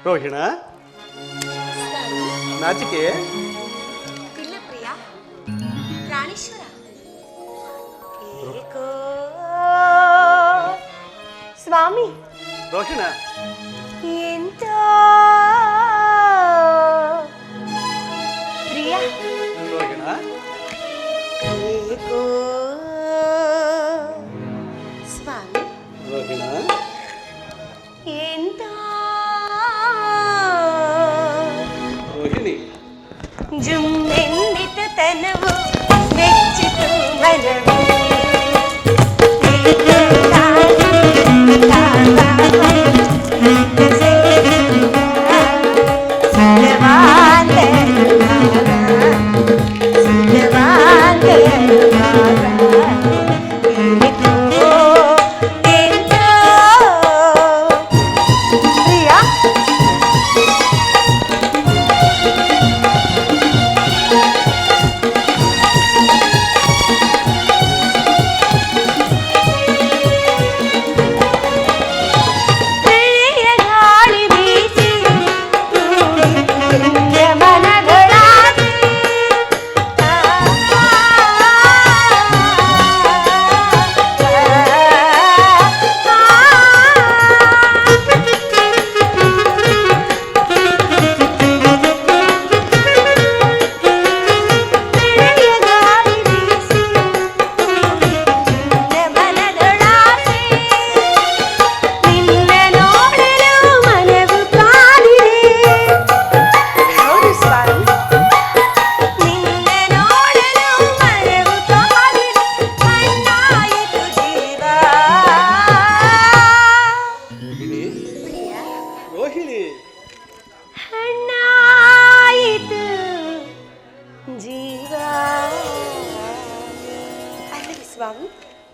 ರೋಹಿಣ, ನಾಚಿಕೆ ಇಲ್ಲ ಪ್ರಿಯ. ಪ್ರಾಣೇಶ್ವರ, ಏಕೋ ಸ್ವಾಮಿ. ರೋಹಿಣ, ಎಂತ ಪ್ರಿಯ. ರೋಹಿಣ, ಏಕೋ ಸ್ವಾಮಿ. ರೋಹಿಣ, ಎಂತ ರೋಹಿಣಿ. ಜುಮ್ಮೆಂದಿತು ತನವು ಬೆಚ್ಚಿತು ಮನವು.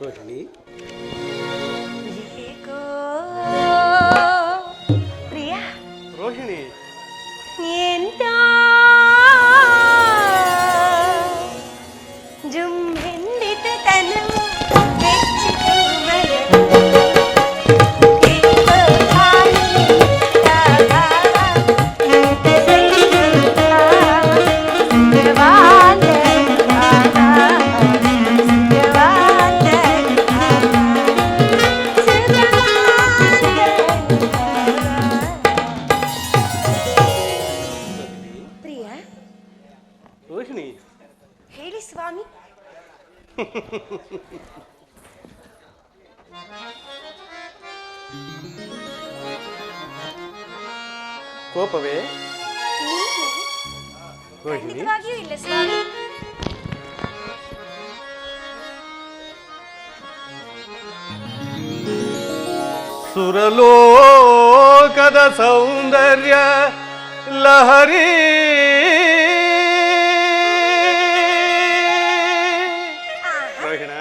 ರೋಹಿಣಿ, ಏಕೋ ಪ್ರಿಯ. ರೋಹಿಣಿ, ಎಂತ ಜುಮ್ಮೆಂದಿತು ತನವು ಬೆಚ್ಚಿತು ಮನವು. ಏಕೋ ಹಾಲು ರೋಹಿಣಿ. ಹೇಳಿ ಸ್ವಾಮಿ. ಕೋಪವೇ ರೋಹಿಣಿ? ಖಂಡಿತವಾಗಿಯೂ ಇಲ್ಲ ಸ್ವಾಮಿ. ಸುರಲೋಕದ ಸೌಂದರ್ಯ ಲಹರಿ ರೋಹಿಣ,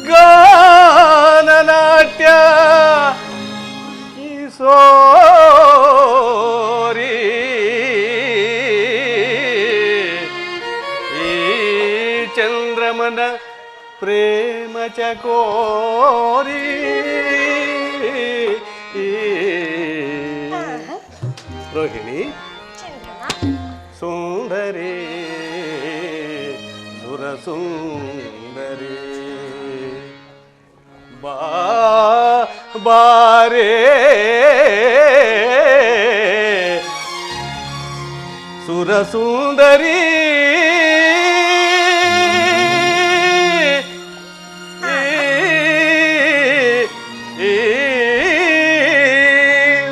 ಗಾನನಾಟ್ಯ ಕಿಶೋರಿ ಈ ಚಂದ್ರಮನ ಪ್ರೇಮ ಚಕೋರಿ ರೋಹಿಣಿ, ಸುಂದರಿ ಸುರಸುಂದರಿ ಬಾರೆ ಸುರಸುಂದರಿ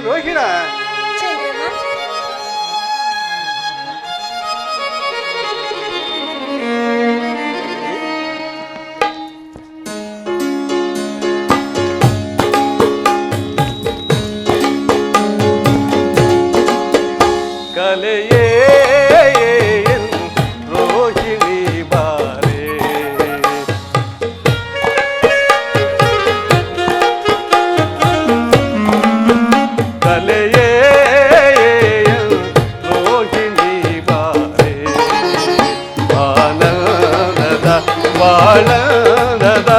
ರೋಹಿಣ. ಕಲೆಯೇ ರೋಹಿಣಿ ಬಾರೆ, ಕಲೆಯೇ ರೋಹಿಣಿ ಬಾರೆ, ಆನಂದದ ಬಾಳಂದದ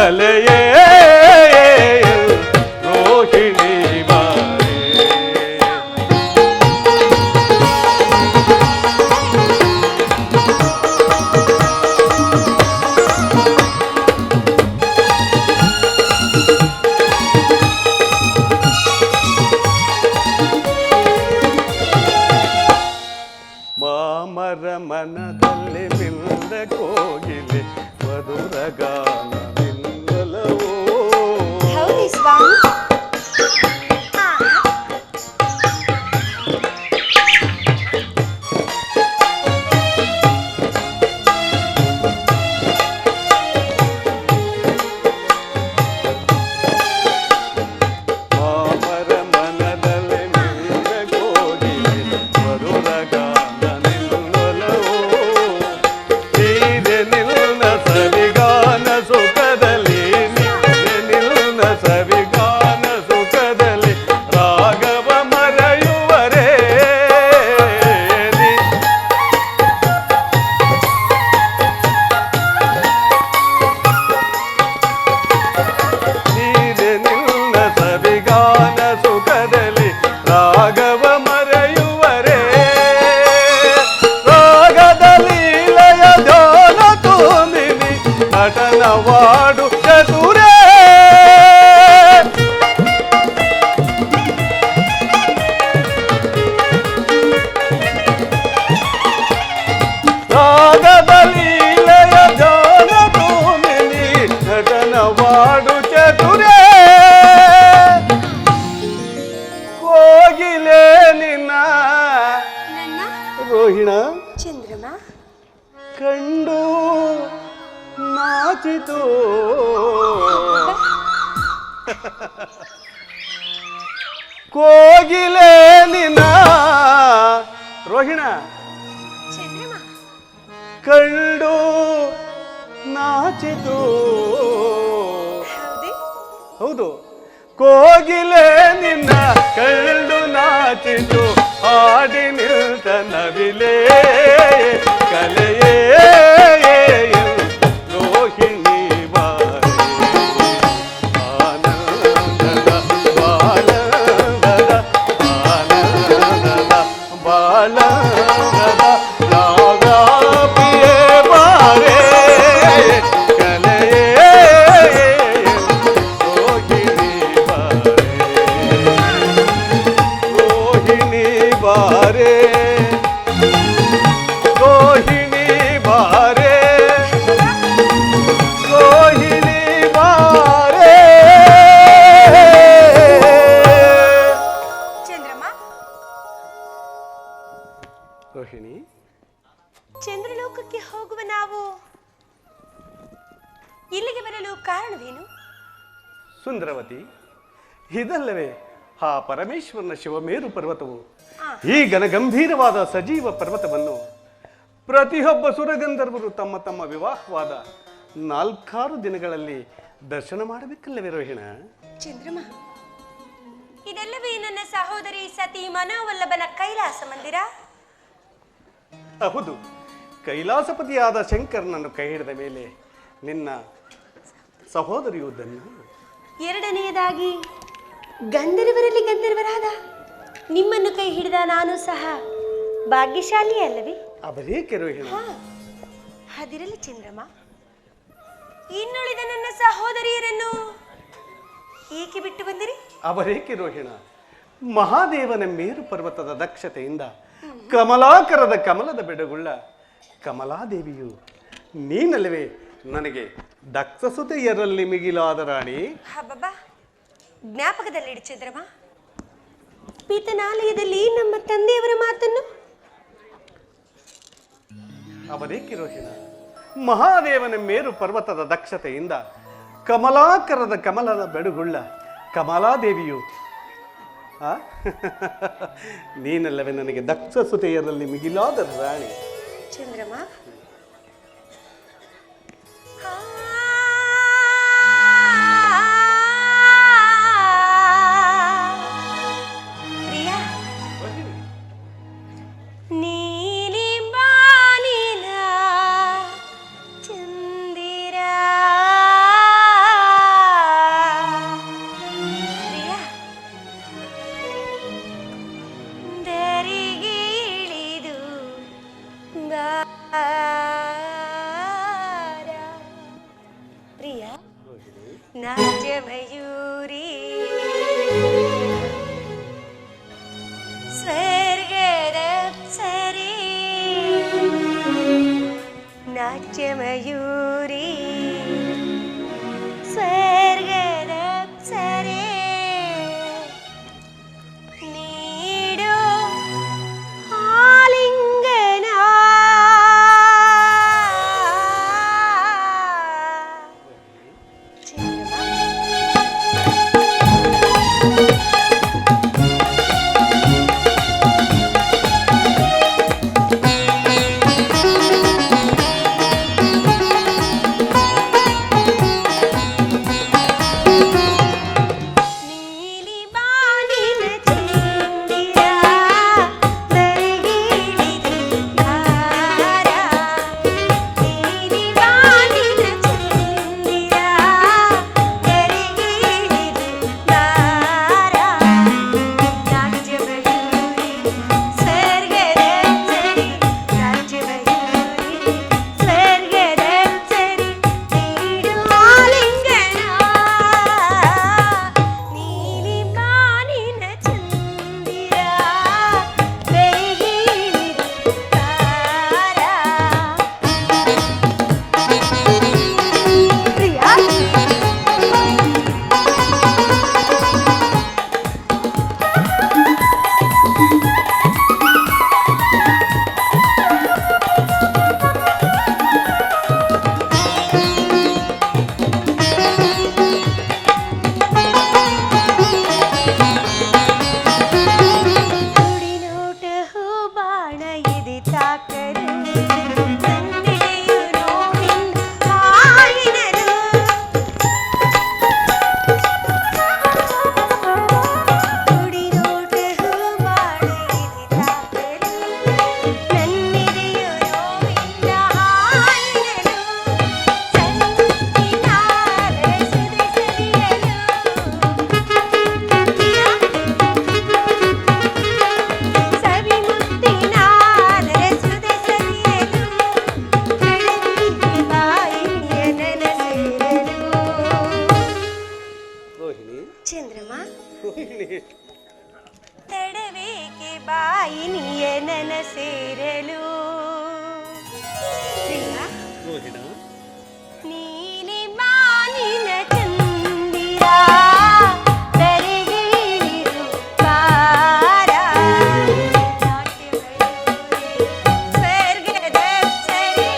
ಕಲೆಯೇ ರೋಹಿಣಿ ಬಾರೆ. ಮಾಮರ ಮನದಲ್ಲಿ ಮಿಂದ ಕೋಗಿಲೆ ಮಧುರ ಗಾನದಿಂದಲವೋ. ಹೌದು ಸ್ವಾಮಿ. ಮಾಮರ ಮನದಲ್ಲಿ ಮಿಂದ ಕೋಗಿಲೆ ಮಧುರ ಗಾನದಿಂದಲವೋ. ನೀನೆ ನಿನ್ನ ಸವಿಗಾನ ಸುಖದಲ್ಲಿ, ನೀನೆ ನಿನ್ನ ಸವಿಗಾನ ಸುಖದಲ್ಲಿ ರಾಗವ ಮರೆಯುವರೇ. ನೀನೆ ನಿನ್ನ ಸವಿಗಾನ ಸುಖದಲ್ಲಿ ರಾಗವ ಮರೆಯುವರೇ. ರಾಗದಲ್ಲಿ ಲಯ ಧ್ಯಾನ ತುಂಬಿನಿ ನಟನವಾಡು ಚತುರೇ. ರಾಗದಲ್ಲಿ ಲಯ ಧ್ಯಾನ ತುಂಬಿನಿ ನಟನವಾಡು ಚತುರೇ. ಕೋಗಿಲೆ ನಿನ್ನ ನನ್ನ ರೋಹಿಣ ಚಂದ್ರಮ ಕಂಡು ನಾಚಿತು. ಕೋಗಿಲೆ ನಿನ್ನ ರೋಹಿಣ ಚಂದ್ರಮ ಕಂಡು ನಾಚಿತು. ಹೌದೇ? ಹೌದು, ಕೋಗಿಲೆ ನಿನ್ನ ಕಂಡು ನಾಚಿತು. ಹಾಡಿ ನಿಲ್ತ ನವಿಲೇ ಕಲೆಯೇ ರೋಹಿಣಿ ಬಾರೆ. ಆನಂದದ ಬಾಲಂದದ ಆನಂದದ ಬಾಲಂದದ ರಾಗಾಪಿಯೇ ಬಾರೆ. ಕಲೆಯೇ ರೋಹಿಣಿ ಬಾರೆ. ರೋಹಿಣಿ ಬಾರೆ. ರೋಹಿಣಿ ಬಾರೆ. ರೋಹಿಣಿ ಬಾರೆ. ಚಂದ್ರಮ, ರೋಹಿಣಿ, ಚಂದ್ರಲೋಕಕ್ಕೆ ಹೋಗುವ ನಾವು ಇಲ್ಲಿಗೆ ಬರಲು ಕಾರಣವೇನು? ಸುಂದರವತಿ, ಇದಲ್ಲವೇ ಆ ಪರಮೇಶ್ವರನ ಶಿವಮೇರು ಪರ್ವತವು. ಆ. ಈ ಘನಗಂಭೀರವಾದ ಸಜೀವ ಪರ್ವತವನ್ನು ಪ್ರತಿಯೊಬ್ಬ ಸುರಗಂಧರ್ವರು ತಮ್ಮ ತಮ್ಮ ವಿವಾಹವಾದ 4 ದಿನಗಳಲ್ಲಿ ದರ್ಶನ ಮಾಡಬೇಕಲ್ಲವೇ ರೋಹಿಣ? ಚಂದ್ರಮ, ಇದೆಲ್ಲವೇ ನನ್ನ ಸಹೋದರಿ ಸತಿ ಮನೋವಲ್ಲಭನ ಕೈಲಾಸ ಮಂದಿರ. ಹೌದು, ಕೈಲಾಸಪತಿಯಾದ ಶಂಕರನನ್ನು ಕೈ ಹಿಡಿದ ಮೇಲೆ ನಿನ್ನ ಸಹೋದರಿಯು ಧನ್ಯ. ಎರಡನೆಯದಾಗಿ ಗಂಧರ್ವರಲ್ಲಿ ಗಂಧರ್ವರಾದ ನಿಮ್ಮನ್ನು ಕೈ ಹಿಡಿದ ನಾನು ಸಹ ಭಾಗ್ಯಶಾಲಿ ಅಲ್ಲವೇ? ಅವರೇಕೆ ರೋಹಿಣ? ಅದಿರಲಿ ಚಂದ್ರಮ, ಇನ್ನುಳಿದ ನನ್ನ ಸಹೋದರಿಯರನ್ನು ಏಕೆ ಬಿಟ್ಟು ಬಂದಿರಿ? ಅವರೇಕೆ ರೋಹಿಣ? ಮಹಾದೇವನ ಮೇರು ಪರ್ವತದ ದಕ್ಷತೆಯಿಂದ ಕಮಲಾಕರದ ಕಮಲದ ಬೆಡಗುಳ್ಳ ಕಮಲಾದೇವಿಯು ನೀನಲ್ಲವೇ ನನಗೆ ದಕ್ಷಸುತೆಯರಲ್ಲಿ ಮಿಗಿಲಾದ ರಾಣಿ. ಹಬ್ಬಬ್ಬ, ಜ್ಞಾಪಕದಲ್ಲಿಡು ಚಂದ್ರಮ. ಪೀತನಾಲಯದಲ್ಲಿ ನಮ್ಮ ತಂದೆಯವರ ಮಾತನ್ನು ಅವರೇಕೆ ರೋಹಿಣ? ಮಹಾದೇವನ ಮೇರು ಪರ್ವತದ ದಕ್ಷತೆಯಿಂದ ಕಮಲಾಕರದ ಕಮಲದ ಬೆಡುಗುಳ್ಳ ಕಮಲಾದೇವಿಯು ನೀನಲ್ಲವೇ ನನಗೆ ದಕ್ಷಸುತೆಯರಲ್ಲಿ ಮಿಗಿಲಾದ ರಾಣಿ. ಚಂದ್ರಮ, ಪ್ರಿಯ, ನೀಲಿ ಬಾನಿನ ಚಂದಿರ ನಾಟ್ಯಮಯೂರಿ ಸ್ವರ್ಗರಪ್ಸರಿ ನಾಟ್ಯಮಯೂರಿ ಸ್ವರ್ಗರಪ್ಸರಿ ನೀಡು ಆಲಿಂಗನ ಚಂದ್ರಮ್ಮ ತಡವೇಕೆ ಬಾಯಿನಿಯ ನನ್ನ ಸೇರಲು ನೀಲಿ ಮಾನಿನ ಚಂದಿರ ತರೆಗಿಳಿದು ಬಾರ ಸ್ವರ್ಗದಪ್ಸರೆ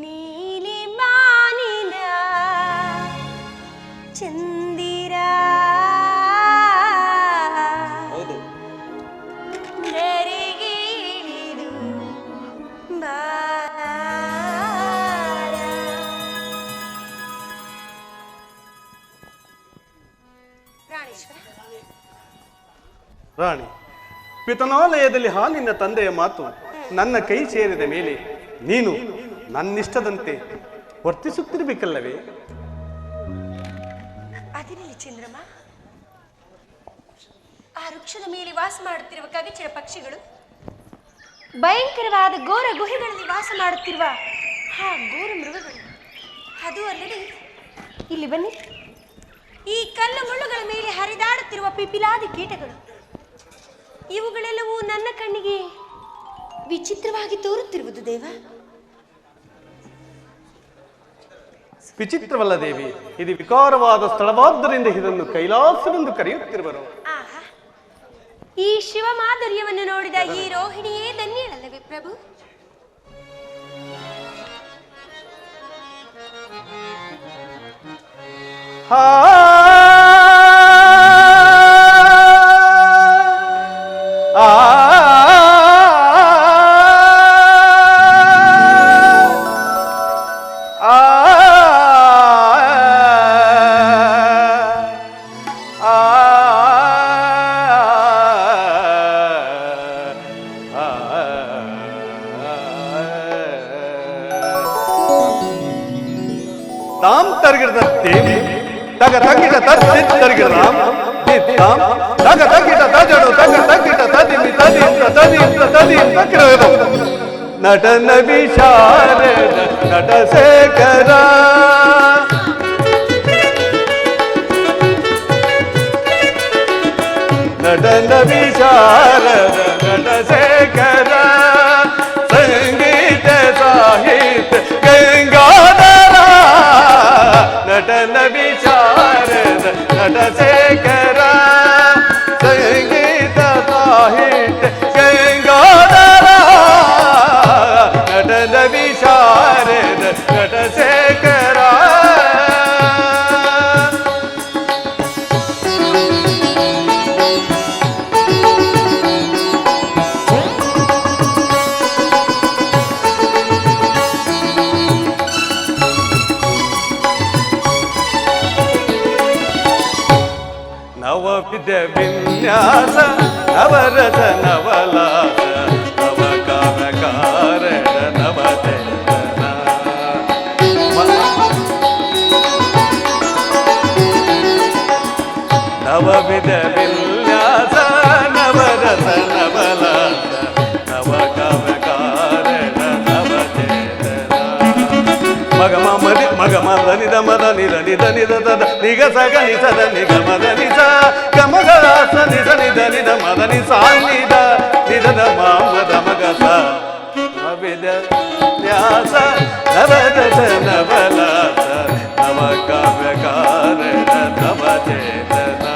ನೀಲಿ ಮಾನಿನ ಚಂದಿರ ಧರೆಗಿಳಿದು ಬಾರ. ರಾಣಿ, ಪಿತನಾಲಯದಲ್ಲಿ ಹಾಲಿನ ತಂದೆಯ ಮಾತು ನನ್ನ ಕೈ ಸೇರಿದ ಮೇಲೆ ನೀನು ನನ್ನಿಷ್ಟದಂತೆ ವರ್ತಿಸುತ್ತಿರಬೇಕಲ್ಲವೇ? ಅದಿರಲಿ ಚಂದ್ರಮ್ಮ, ಆ ವೃಕ್ಷದ ಮೇಲೆ ವಾಸ ಮಾಡುತ್ತಿರುವ ಕವಿಚರ ಪಕ್ಷಿಗಳು, ಭಯಂಕರವಾದ ಘೋರ ಗುಹೆಗಳಲ್ಲಿ ವಾಸ ಮಾಡುತ್ತಿರುವ ಆ ಘೋರ ಮೃಗಗಳು, ಅದು ಅಲ್ಲದೆ ಇಲ್ಲಿ ಬನ್ನಿ, ಈ ಕಲ್ಲು ಮುಳ್ಳುಗಳ ಮೇಲೆ ಹರಿದಾಡುತ್ತಿರುವ ಪಿಪಿಲಾದಿ ಕೀಟಗಳು, ಇವುಗಳೆಲ್ಲವೂ ನನ್ನ ಕಣ್ಣಿಗೆ ವಿಚಿತ್ರವಾಗಿ ತೋರುತ್ತಿರುವುದು ದೇವ. ವಿಚಿತ್ರವಲ್ಲ ದೇವಿ, ಇದು ವಿಕಾರವಾದ ಸ್ಥಳವಾದ್ದರಿಂದ ಇದನ್ನು ಕೈಲಾಸವೆಂದು ಕರೆಯುತ್ತಿರುವರು. ಆಹಾ, ಈ ಶಿವ ಮಾಧುರ್ಯವನ್ನು ನೋಡಿದ ಈ ರೋಹಿಣಿಯೇ ಧನ್ಯಳಲ್ಲವೇ ಪ್ರಭು? ಹಾ ತಾಂ ತರ್ಗಿಡ್ದ ತೇಮಿ ತಗ ತಗ್ಗಿಟ ತದ್ದಿತ್ ತರ್ಗಿಡ್ದಾಂ ದಿತ್ತಾಂ ತಗ ತಗ್ಗಿಟ ತಜಡು ತಗ ತಗ್ಗಿಟ ತದಿಮಿ ತದಿಂತ ತದಿಂತ ತದಿಂತ ಕಿರದು ನಟನ ವಿಶಾರದ ನಟ ಶೇಖರ ನಟನ ವಿಶಾರದ ನಟ ಶೇಖರ ಸಂಗೀತ ಸಾಹಿತ್ಯ ಗಂಗಾಧರ ನಟನ ವಿಶಾರದ ನಟ ಶೇಖರ ಸಂಗೀತ ಸಾಹಿತ್ಯ ಗಂಗಾಧರ ನಟನ ವಿಶಾರದ ನಟ ಶೇಖರ ನವವಿಧ ವಿನ್ಯಾಸ ನವರಸ ನವಲಾಸ ನವ ಕಾರಣ ನವಚೇತನ ನವವಿಧ ವಿನ್ಯಾಸ ನವರಸ ನವಲಾಸ ನವ ಕಾರಣ ನವಚೇತನ ಮಗಮ ಮದಿ ಮಗಮ ದನಿದ ಮದ ನಿದ ನಿದ ನಿದ ತದ ನಿಗ ಸಗ ನಿಸದ ನಿಗ ಮದ ನಿಸ ಗಮಗಲಾಸ ನಿದ ನಿದ ನಿದ ಮದ ನಿಸ ನಿದ ನಿದದ ಮಾಮದ ಮಗಸ ಅವಿದ ನ್ಯಾಸ ನವದಸ ನವಲಾಸ ನವ ಕಾವ್ಯಕಾರಣ ನವ ಚೇತನ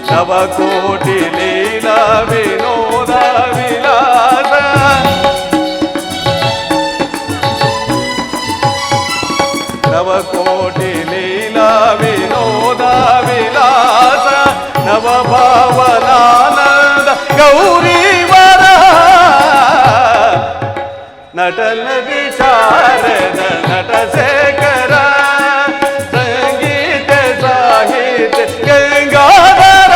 ನವ ಕೋಟಿ ಲೀಲಾ ವಿನೋದ ವಿಲಾಸ ನವಕೋಟಿ ಲೀಲಾ ವಿನೋದ ವಿಲಾಸ ನವ ಭಾವನಾನಂದ ಗೌರೀವರ ನಟನ ವಿಶಾರದ ನಟ ಶೇಖರ ಸಂಗೀತ ಸಾಹಿತ್ಯ ಗಂಗಾಧರ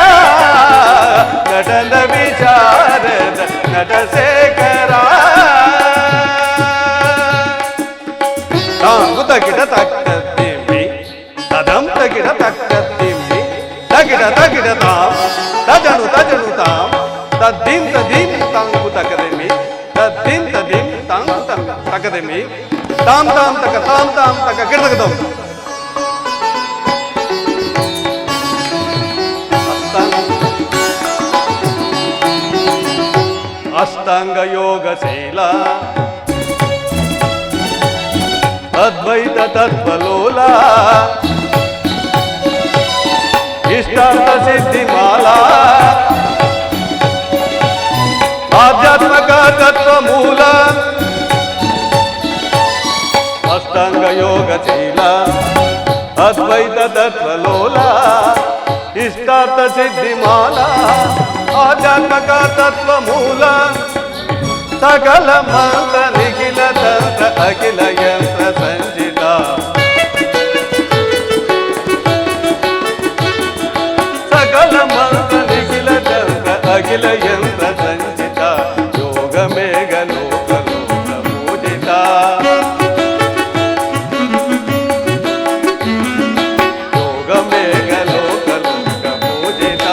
ನಟನ ವಿಶಾರದ ನಟ ಶೇಖರ ತಗಿಡ ತಕ್ಕತ್ತಿಮ್ಮಿ ತದಂ ತಗಿಡ ತಕ್ಕತ್ತಿಮ್ಮಿ ತಗಿಡ ತಗಿಡ ತಾಂ ತಜನು ತಜನು ತಾಂ ತದ್ದಿಂ ತದಿಂ ತಾಂಕು ತಕದೆಮಿ ತದ್ದಿಂ ತದಿಂ ತಾಂಕು ತಕದೆಮಿ ತಾಂ ತಾಂ ತಕ ಗಿಡದಗದಂ ಅಷ್ಟಾಂಗ ಯೋಗ ಶೈಲ ಅದ್ವೈತ ತತ್ವಲೋಲ ಇಷ್ಟಾರ್ಥ ಸಿದ್ಧಿ ಮಾಲಾ ಆಧ್ಯಾತ್ಮಕ ತತ್ವ ಮೂಲ ಅಷ್ಟಾಂಗ ಯೋಗ ಶೈಲ ಅದ್ವೈತ ತತ್ವಲೋಲ ಇಷ್ಟಾರ್ಥ ಸಿದ್ಧಿ ಮಾಲಾ ಆಧ್ಯಾತ್ಮಕ ತತ್ವ ಮೂಲ ಸಕಲ ಮಂತ್ರ ನಿಖಿಲ ತಂತ್ರ ಅಖಿಲ ಯಂತ್ರ ಸಂಚಿತ ಸಕಲ ಮಂತ್ರ ನಿಖಿಲ ತಂತ್ರ ಅಖಿಲ ಯಂತ್ರ ಸಂಚಿತ ಯೋಗ ಮೇಘ ಲೋಕ ಲೋಕ ಪೂಜಿತ ಯೋಗ ಮೇಘ ಲೋಕ ಲೋಕ ಪೂಜಿತ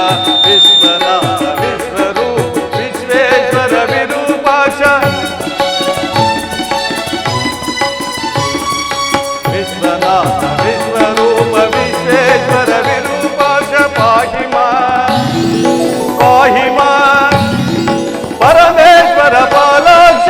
ವಿಶ್ವನಾಥ ವಿಶ್ವರೂಪ ವಿಶ್ವೇಶ್ವರ ವಿರೂಪಾಕ್ಷ ವಿಶ್ವನಾಥ ವಿಶ್ವರೂಪ ವಿಶ್ವೇಶ್ವರ ವಿರೂಪಾಕ್ಷ ಪಾಹಿ ಮಾ ಪರಮೇಶ್ವರ ಪಾಲಾಕ್ಷ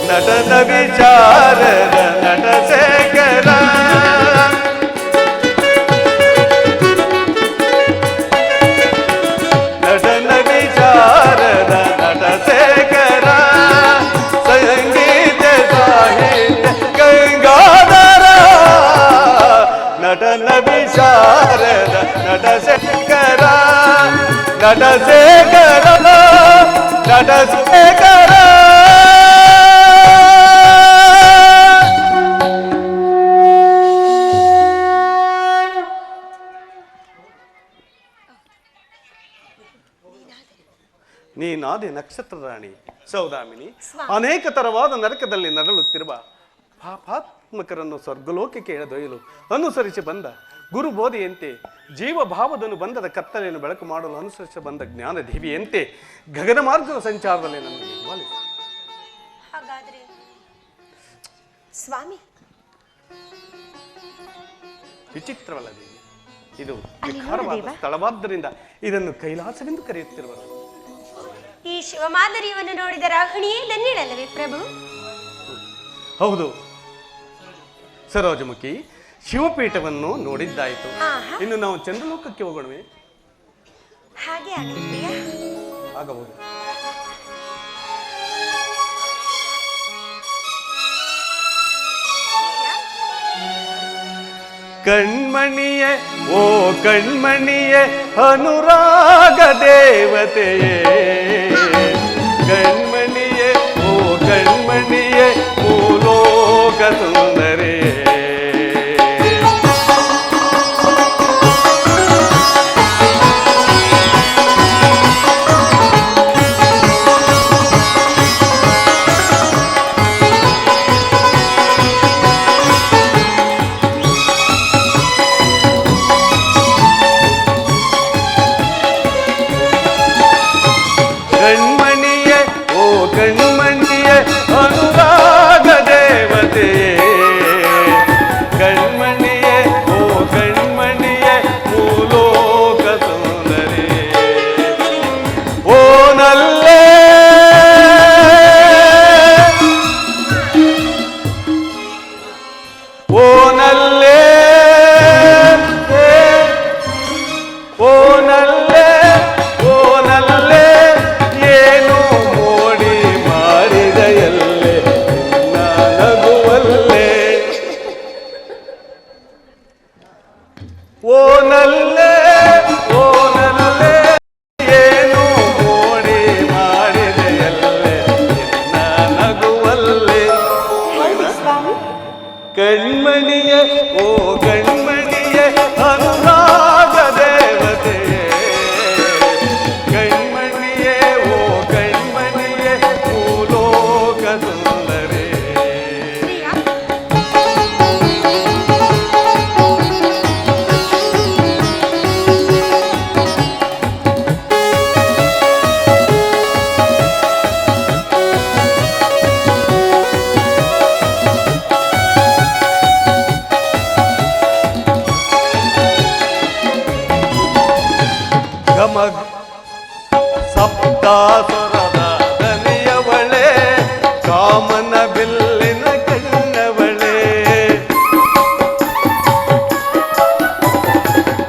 ನಟನ ವಿಚಾರದ ನಟ ಶೇಖರ ನಟನ ವಿಚಾರದ ನಟ ಶೇಖರ ಸಂಗೀತ ಸಾಹಿತ್ಯ ಗಂಗಾಧರ ನಟನ ವಿಚಾರದ ನಟ ಶೇಖರ ನಟ ಶೇಖರ ನಟ ಶೇಖರ ನೀನಾದೆ ನಕ್ಷತ್ರ ರಾಣಿ ಸೌದಾಮಿನಿ. ಅನೇಕ ತರವಾದ ನರಕದಲ್ಲಿ ನರಳುತ್ತಿರುವ ಪಾಪಾತ್ಮಕರನ್ನು ಸ್ವರ್ಗಲೋಕಕ್ಕೆ ಎಳೆದೊಯ್ಯಲು ಅನುಸರಿಸಿ ಬಂದ ಗುರು ಬೋಧೆಯಂತೆ ಜೀವಭಾವದನು ಬಂಧದ ಕತ್ತಲೆಯನ್ನು ಬೆಳಕು ಮಾಡಲು ಅನುಸರಿಸಿ ಬಂದ ಜ್ಞಾನ ದೇವಿಯಂತೆ ಗಗನ ಮಾರ್ಗದ ಸಂಚಾರದಲ್ಲಿ ನಮಗೆ ವಾಲಿಸಿ. ಹಾಗಾದ್ರೆ ಸ್ವಾಮಿ, ವಿಚಿತ್ರವಲ್ಲ ದೇವಿ, ಇದು ವಿಕಾರವಾದ ಸ್ಥಳವಾದ್ದರಿಂದ ಇದನ್ನು ಕೈಲಾಸವೆಂದು ಕರೆಯುತ್ತಿರುವರು. ಈ ಶಿವಮಾಧುರ್ಯವನ್ನು ನೋಡಿದ ರಾಹಿಣಿಯೇ ಧನ್ಯಳಲ್ಲವೇ ಪ್ರಭು? ಹೌದು ಸರೋಜಮುಖಿ, ಶಿವಪೀಠವನ್ನು ನೋಡಿದ್ದಾಯಿತು. ಇನ್ನು ನಾವು ಚಂದ್ರಲೋಕಕ್ಕೆ ಹೋಗೋಣವೇ? ಹಾಗೆ ಆಗಲಿ ಪ್ರಿಯ. ಆಗಬಹುದು. ಕಣ್ಮಣಿಯೇ ಓ ಕಣ್ಮಣಿಯೇ ಅನುರಾಗ ದೇವತೆಯೇ, ಕಣ್ಮಣಿಯೇ ಓ ಕಣ್ಮಣಿಯೇ ಭೂಲೋಕ ಸುಂದರಿಯೇ. ಕಣ್ಮಣಿಯೇ ಓ ಕಣ್ಮಣಿಯೇ ಅನುರಾಗ ದೇವತೆಯೇ, ಕಣ್ಮಣಿಯೇ ಓ ಕಣ್ಮಣಿಯೇ ಭೂಲೋಕ ಸುಂದರಿಯೇ. ಓ ನಲ್ಲೇ ಓ ನಲ್ಲೇ ಓ ನಲ್ಲೇ ಓ ನಲ್ಲೇ ಏನು ಮೋಡಿ ಮಾಡಿದ ಎಲ್ಲೆ ನಗುವಲ್ಲೇ. ಓ ನಲ್ಲೇ ಓ ನಲ್ಲೇ ಏನು ಮೋಡಿ ಮಾಡಿದ ಎಲ್ಲೆ ನಗುವಲ್ಲೇ. ಕಣ್ಮಣಿಯೇ ಓ ಕಣ್ಮಣಿಯೇ ಅನುರಾಗ ದೇವತೆಯೇ, ಕಣ್ಮಣಿಯೇ ಓ ಕಣ್ಮಣಿಯೇ ಭೂಲೋಕ ಸುಂದರಿಯೇ. ಗಮ ಸಪ್ತಾಸುರದ ದನಿಯವಳೆ, ಕಾಮನ ಬಿಲ್ಲಿನ ಕಣ್ಣವಳೆ.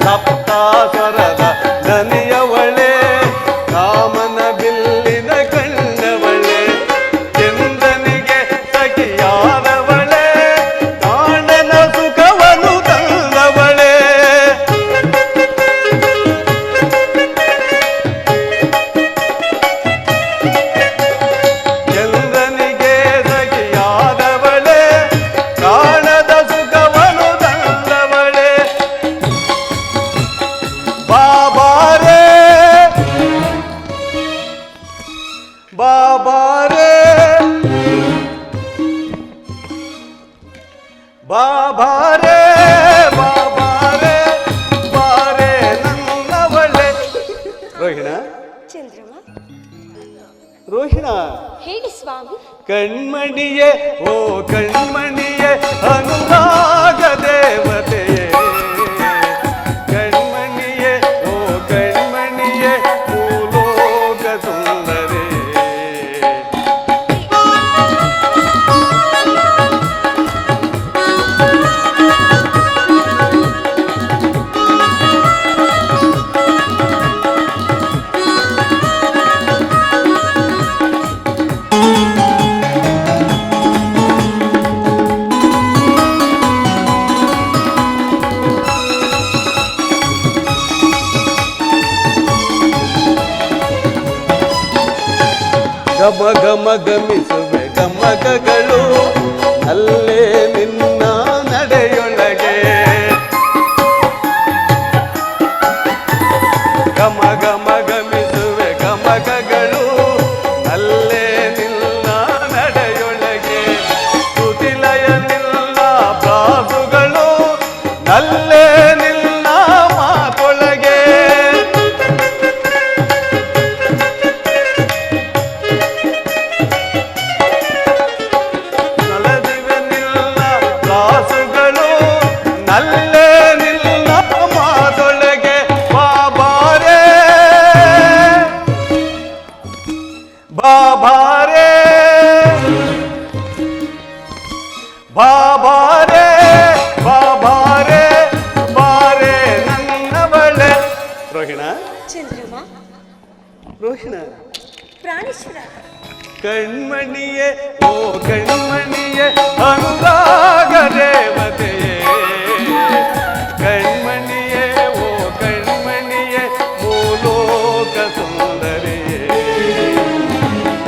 ಸಪ್ತಾಸುರದ ದನಿಯವಳೆ, ಕಾಮನ ಬಿಲ್ಲಿನ ಕಣ್ಣವಳೆ. ಚಂದನಿಗೆ ಸಖಿಯಾದವಳೆ, ಕಾಣನ ಸುಖವನ್ನು ತಂದವಳೆ. ಚಂದನಿಗೆ ಸಖಿಯಾದವಳೆ, ಕಾಣದ ಸುಖವನ್ನು ತಂದವಳೆ. ಬಾಬಾರೇ ಬಾಬಾರೇ ಬಾಬಾರೇ ಬಾಬಾರೇ ಬಾರೇ ನನ್ನವಳೆ. ರೋಹಿಣ ಚಂದ್ರಮ, ರೋಹಿಣ ಹೇಳಿ ಸ್ವಾಮಿ. ಕಣ್ಮಣಿಯೇ ಓ ಕಣ್ಮಣಿಯೇ ಅನುರಾಗ ದೇವತೆಯೇ, ಕಣ್ಮಣಿಯೇ ಓ ಕಣ್ಮಣಿಯೇ ಭೂಲೋಕ ಸುಂದರಿಯೇ. ಗಮ ಗಮ ಗಮಿಸುವೆ ಗಮಕಗಳು ಅಲ್ಲೇ ನಿನ್ನ ನಡೆಯೊಳಗೆ. ಗಮ ಗಮ ಗಮಿಸುವೆ ಗಮಕಗಳು ಬಾಬಾರೆ ಬಾಬಾರೆ ಬಾಬಾರೆ ಬಾರೆ ನನ್ನವಳೆ. ರೋಹಿಣ ಚಂದ್ರಮ, ರೋಹಿಣ ಪ್ರಾಣೇಶ್ವರ, ಕಣ್ಮಣಿಯೇ ಓ ಕಣ್ಮಣಿಯೇ ಅನುರಾಗ ದೇವತೆಯೇ, ಕಣ್ಮಣಿಯೇ ಓ ಕಣ್ಮಣಿಯೇ ಭೂಲೋಕ ಸುಂದರಿಯೇ,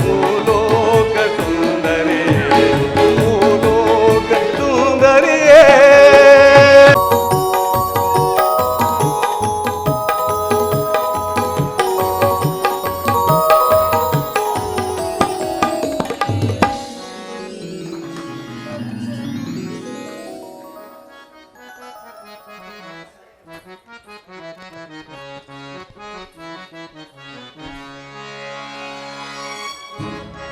ಭೂಲೋಕ ಸುಂದರಿಯೇ, ಭೂಲೋಕ ಸುಂದರಿಯೇ.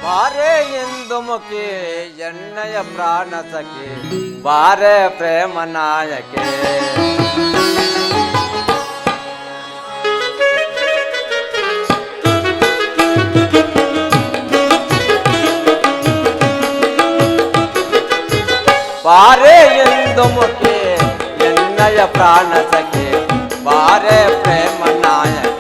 ಬಾರೆ ಎಂದು ಮುಖಿ ಎಣ್ಣೆಯ ಪ್ರಾಣ ಸಖಿ, ಬಾರೆ ಪ್ರೇಮ ನಾಯಕೆ. ಬಾರೆ ಎಂದು ಮುಖಿ ಎಣ್ಣೆಯ ಪ್ರಾಣ ಸಖಿ, ಬಾರೆ ಪ್ರೇಮ ನಾಯಕೆ.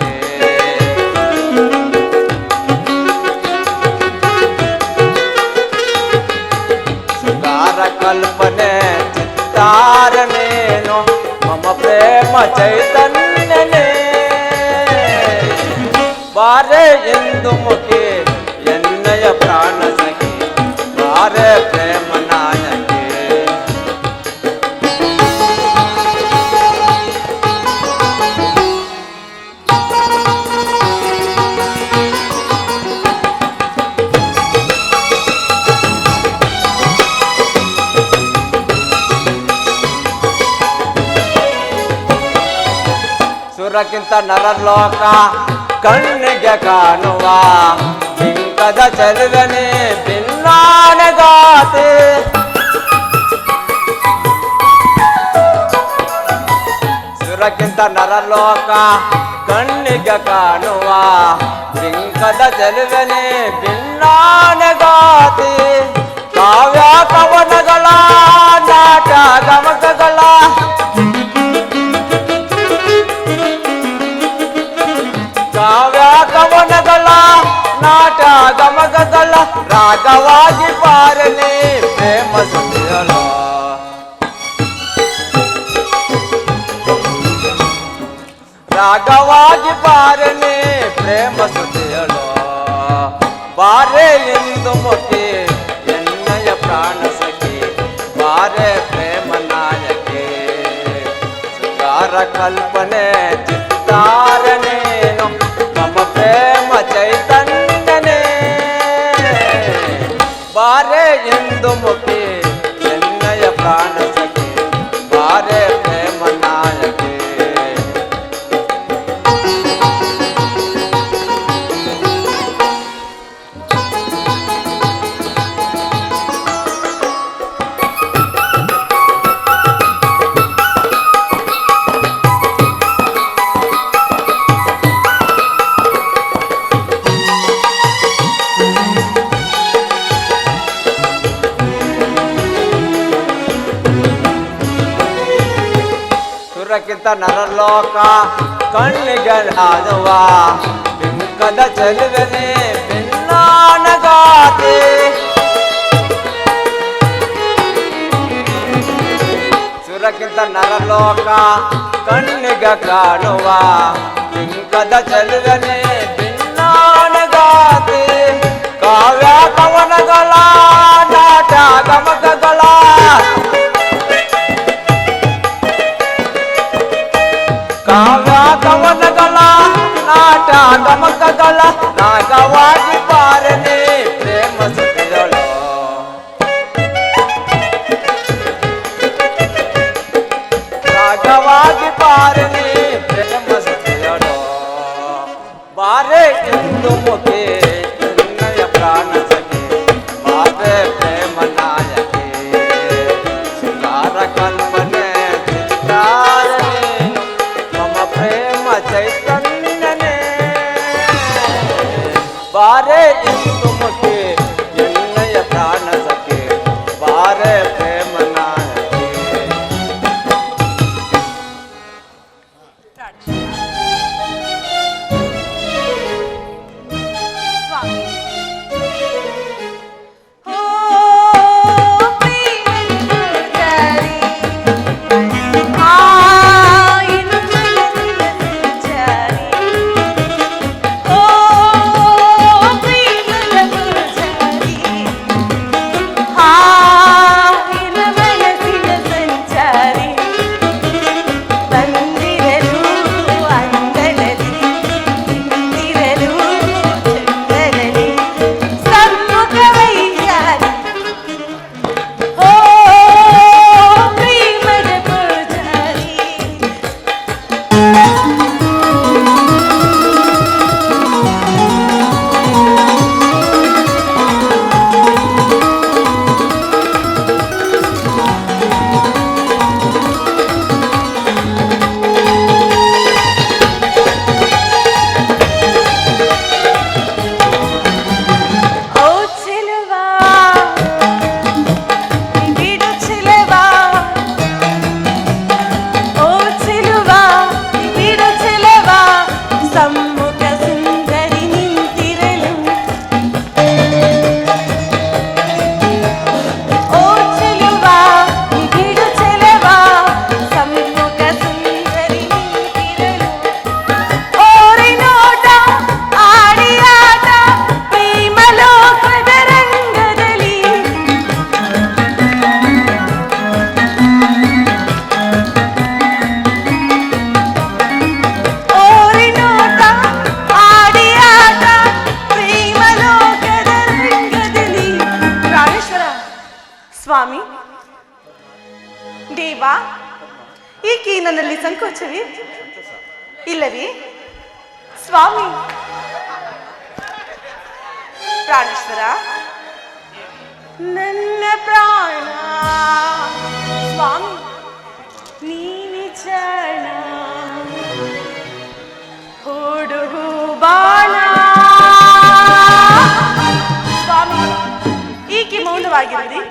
ಕಲ್ಪನೆ ಚಿತ್ತಾರನೇನು ಮಮ ಪ್ರೇಮ ಚೈತನ್ಯನೇ, ಬಾರೆ ಎಂದು ಮುಖಿ ಎನ್ನಯ ಪ್ರಾಣ ಸಖಿ, ಬಾರೆ ಪ್ರೇಮ ನಾಯಕೆ. ಸುರಕ್ಕಿಂತ ನರಲೋಕ ಕಣ್ಣಿಗೆ ಕಾಣುವ ಬಿಂಕದ ಚೆಲುವನೆ ಭಿನ್ನಾನಗಾತೆ. ಸುರಕ್ಕಿಂತ ನರಲೋಕ ಕಣ್ಣಿಗೆ ಕಾಣುವ ಬಿಂಕದ ಚೆಲುವನೆ ಭಿನ್ನಾನಗಾತೆ. ಕಾವ್ಯ ಕವನಗಳ ನಾಟ ಗಮಕಗಳ ಕಾವ್ಯ ಕವನಗಳ ನಾಟ ಗಮಕಗಳ ರಾಗವಾಗಿ ಪಾರನೆ ಪ್ರೇಮ ಸುತ್ತಿಯಲು. ರಾಗವಾಗಿ ಪಾರನೆ ಪ್ರೇಮ ಸುತ್ತಿಯಲು. ಬಾರೆ ಎಂದು ಮುಖಿ ಎನ್ನಯ ಪ್ರಾಣ ಸಖಿ, ಬಾರೆ ಪ್ರೇಮ ನಾಯಕೆ. ಸುಂದರ ಕಲ್ಪನೆ ಚಿತ್ತಾರನೇನು ಮಮ ಪ್ರೇಮ ಚೈತನ್ಯನೇ, ಬಾರೆ ಎಂದು ಮುಖಿ ಎನ್ನಯ ಪ್ರಾಣ ಸಖಿ, ಬಾರೆ ಪ್ರೇಮ ನಾಯಕೆ. ಸುರಕ್ಕಿಂತ ನರಲೋಕ ಕಣ್ಣಿಗೆ ಕಾಣುವ ಬಿಂಕದ ಚೆಲುವನೆ ಭಿನ್ನಾನಗಾತೆ. ಸುರಕ್ಕಿಂತ ನರಲೋಕ ಕಣ್ಣಿಗೆ ಕಾಣುವ ಬಿಂಕದ ಚೆಲುವನೆ ಭಿನ್ನಾನಗಾತೆ. ಕಾವ್ಯ ಕವನಗಳ ನಾಟ ಗಮಕಗಳ ಕಾವ್ಯ ಕವನಗಳ ನಾಟ ಗಮಕಗಳ ರಾಗವಾಗಿ ಪಾರನೆ ಪ್ರೇಮ ಸುತ್ತಿಯಳು. ರಾಗವಾಗಿ ಪಾರನೆ ಪ್ರೇಮ ಸುತ್ತಿಯಳು. ಬಾರೆ ಇಂದು ಮುಖಿ ಎನ್ನಯ ಪ್ರಾಣ ಸಖಿ ಬಾರೆ ಪ್ರೇಮ ನಾಯಕಿ. ಸ್ವಾಮಿ ಸ್ವಾಮಿ ದೇವಾ, ಏಕೆ ನನ್ನಲ್ಲಿ ಸಂಕೋಚವೇ ಇಲ್ಲವೇ? ಸ್ವಾಮಿ ಪ್ರಾಣೇಶ್ವರ, ನನ್ನ ಪ್ರಾಣ ಸ್ವಾಮಿ ನೀನಿ ಚರಣ ಹುಡುಗು ಬಾಣ. ಸ್ವಾಮಿ ಏಕೆ ಮೌನವಾಗಿರುವುದೇ?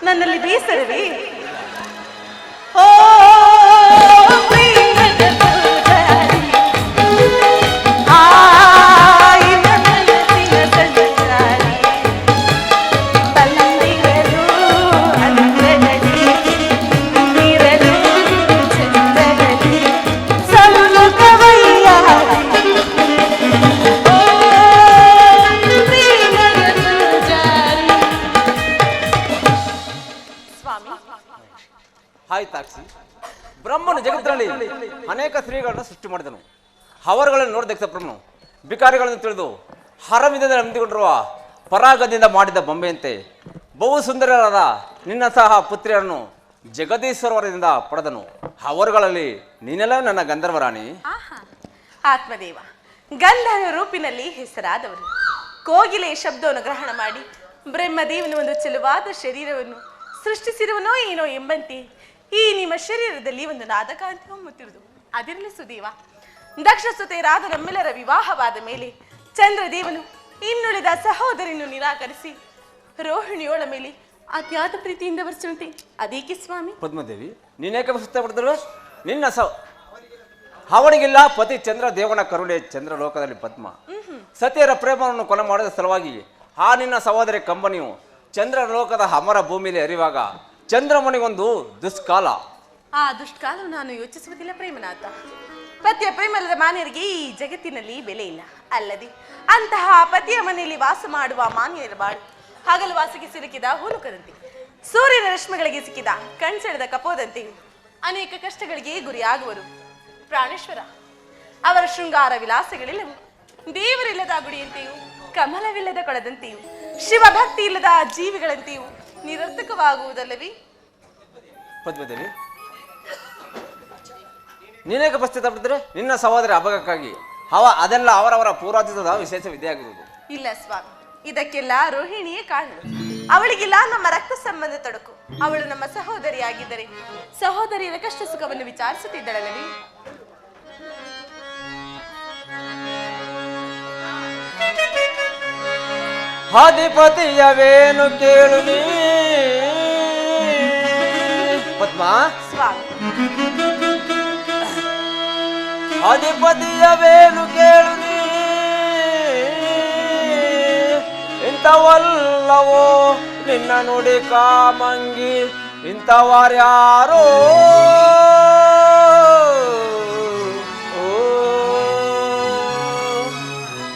ನನ್ನಲ್ಲಿ ಬೇಸರವೇ? ಓ ಪ್ರೇಮದ ಪೂಜಾರಿ, ಆಯಿನ ಮನಸ್ಸಿನ ಸಂಚಾರಿ, ಬಂದಿರಲು ಅಂದದಲ್ಲಿ, ನಿಂದಿರಲು ಚಂದದಲ್ಲಿ, ಸಲ್ಲುಕವಯ್ಯಾರಿ. ಓ ಪ್ರೇಮದ ಪೂಜಾರಿ. ಸ್ವಾಮಿ ಆಯ್ತಾಕ್ಷಿ, ಬ್ರಹ್ಮನು ಜಗತ್ತಿನಲ್ಲಿ ಅನೇಕ ಸ್ತ್ರೀಗಳನ್ನು ಸೃಷ್ಟಿ ಮಾಡಿದನು. ಅವರುಗಳನ್ನು ನೋಡಿದ ಬ್ರಹ್ಮನು ಬಿಕಾರಿಗಳನ್ನು ತಿಳಿದು ಹರವಿಂದದ ನಂಬಿಕೊಂಡಿರುವ ಪರಾಗದಿಂದ ಮಾಡಿದ ಬೊಂಬೆಯಂತೆ ಬಹು ಸುಂದರರಾದ ನಿನ್ನ ಸಹ ಪುತ್ರಿಯರನ್ನು ಜಗದೀಶ್ವರವರದಿಂದ ಪಡೆದನು. ಅವರುಗಳಲ್ಲಿ ನೀನೆಲ್ಲ ನನ್ನ ಗಂಧರ್ವರಾಣಿ. ಆತ್ಮದೇವ ಗಂಧರ್ವ ರೂಪಿನಲ್ಲಿ ಹೆಸರಾದವರು. ಕೋಗಿಲೆಯ ಶಬ್ದವನ್ನು ಗ್ರಹಣ ಮಾಡಿ ಬ್ರಹ್ಮದೇವನ ಒಂದು ಚೆಲುವಾದ ಶರೀರವನ್ನು ಸೃಷ್ಟಿಸಿರುವನೋ ಏನೋ ಎಂಬಂತೆ ಈ ನಿಮ್ಮ ಶರೀರದಲ್ಲಿ ಒಂದು ನಾದಕಾಂತಿ ಹೊಮ್ಮುತ್ತಿರುವುದು. ಅದಿರಲಿ ಸುದೇವ, ದಕ್ಷಸುತೆಯರಾದ ನಮ್ಮೆಲ್ಲರ ವಿವಾಹವಾದ ಮೇಲೆ ಚಂದ್ರದೇವನು ಇನ್ನುಳಿದ ಸಹೋದರಿಯನ್ನು ನಿರಾಕರಿಸಿ ರೋಹಿಣಿಯೋಳ ಮೇಲೆ ಅತ್ಯಾದ ಪ್ರೀತಿಯಿಂದ ವರ್ಸುವಂತೆ ಅದೇಕೆ ಸ್ವಾಮಿ? ಪದ್ಮದೇವಿ, ನೀನೇಕೆ ಸುತ್ತಪಡಿದ್ರು? ನಿನ್ನ ಅವನಿಗಿಲ್ಲ ಪತಿ ಚಂದ್ರದೇವನ ಕರುಣೆ ಚಂದ್ರಲೋಕದಲ್ಲಿ ಪದ್ಮ. ಸತಿಯರ ಪ್ರೇಮವನ್ನು ಕೊಲೆ ಮಾಡಿದ ಸಲುವಾಗಿ ಆ ನಿನ್ನ ಸಹೋದರಿ ಕಂಬನಿಯು ಚಂದ್ರಲೋಕದ ಅಮರ ಭೂಮಿಯಲ್ಲಿ ಹರಿವಾಗ ಚಂದ್ರಮನಿಗೊಂದು ದುಷ್ಕಾಲ. ಆ ದುಷ್ಕಾಲವು ನಾನು ಯೋಚಿಸುವುದಿಲ್ಲ ಪ್ರೇಮನಾಥ. ಪತಿಯ ಪ್ರೇಮಲದ ಮಾನ್ಯರಿಗೆ ಈ ಜಗತ್ತಿನಲ್ಲಿ ಬೆಲೆ ಇಲ್ಲ. ಅಲ್ಲದೆ ಅಂತಹ ಪತಿಯ ಮನೆಯಲ್ಲಿ ವಾಸ ಮಾಡುವ ಮಾನ್ಯರ ಬಾಳು ಹಗಲು ವಾಸಕ್ಕೆ ಸಿಲುಕಿದ ಹೂನುಕದಂತೆ, ಸೂರ್ಯನ ರಶ್ಮಿಗಳಿಗೆ ಸಿಕ್ಕಿದ ಕಣ್ಸೆಳೆದ ಕಪೋದಂತೆಯೂ ಅನೇಕ ಕಷ್ಟಗಳಿಗೆ ಗುರಿಯಾಗುವರು. ಪ್ರಾಣೇಶ್ವರ, ಅವರ ಶೃಂಗಾರ ವಿಲಾಸಗಳೆಲ್ಲವೂ ದೇವರಿಲ್ಲದ ಗುಡಿಯಂತೆಯೂ ಕಮಲವಿಲ್ಲದ ಕೊಳದಂತೆಯೂ ಶಿವಭಕ್ತಿ ಇಲ್ಲದ ಜೀವಿಗಳಂತೆಯೂ ನಿರರ್ಥಕವಾಗುವುದಲ್ಲವೇ? ಪದ್ಮದೇವಿ, ನೀನೇಕೆ ಪಶ್ಚಾತ್ತಾಪಡಿದ್ರೆ? ನಿನ್ನ ಸಹೋದರಿ ಅಭಗಕ್ಕಾಗಿ ಅದೆಲ್ಲ ಅವರವರ ಪೂರ್ವಾತೀತದ ವಿಶೇಷ ವಿದ್ಯೆಯಾಗಿರುವುದು. ಇಲ್ಲ ಸ್ವಾಮಿ, ಇದಕ್ಕೆಲ್ಲ ರೋಹಿಣಿಯೇ ಕಾರಣ. ಅವಳಿಗಿಲ್ಲ ನಮ್ಮ ರಕ್ತ ಸಂಬಂಧ ತೊಡಕು. ಅವಳು ನಮ್ಮ ಸಹೋದರಿಯಾಗಿದ್ದರೆ ಸಹೋದರಿಯರ ಕಷ್ಟ ಸುಖವನ್ನು ವಿಚಾರಿಸುತ್ತಿದ್ದಳಲ್ಲವೇ? ಅಧಿಪತಿಯವೇನು ಕೇಳು ನೀ ಪದ್ಮ. ಸ್ವಾಮಿ ಅಧಿಪತಿಯವೇನು ಕೇಳು ನೀ ಇಂಥವಲ್ಲವೋ ನಿನ್ನ ನುಡಿ ಕಾಮಂಗಿ ಇಂಥವಾರ್ಯಾರೋ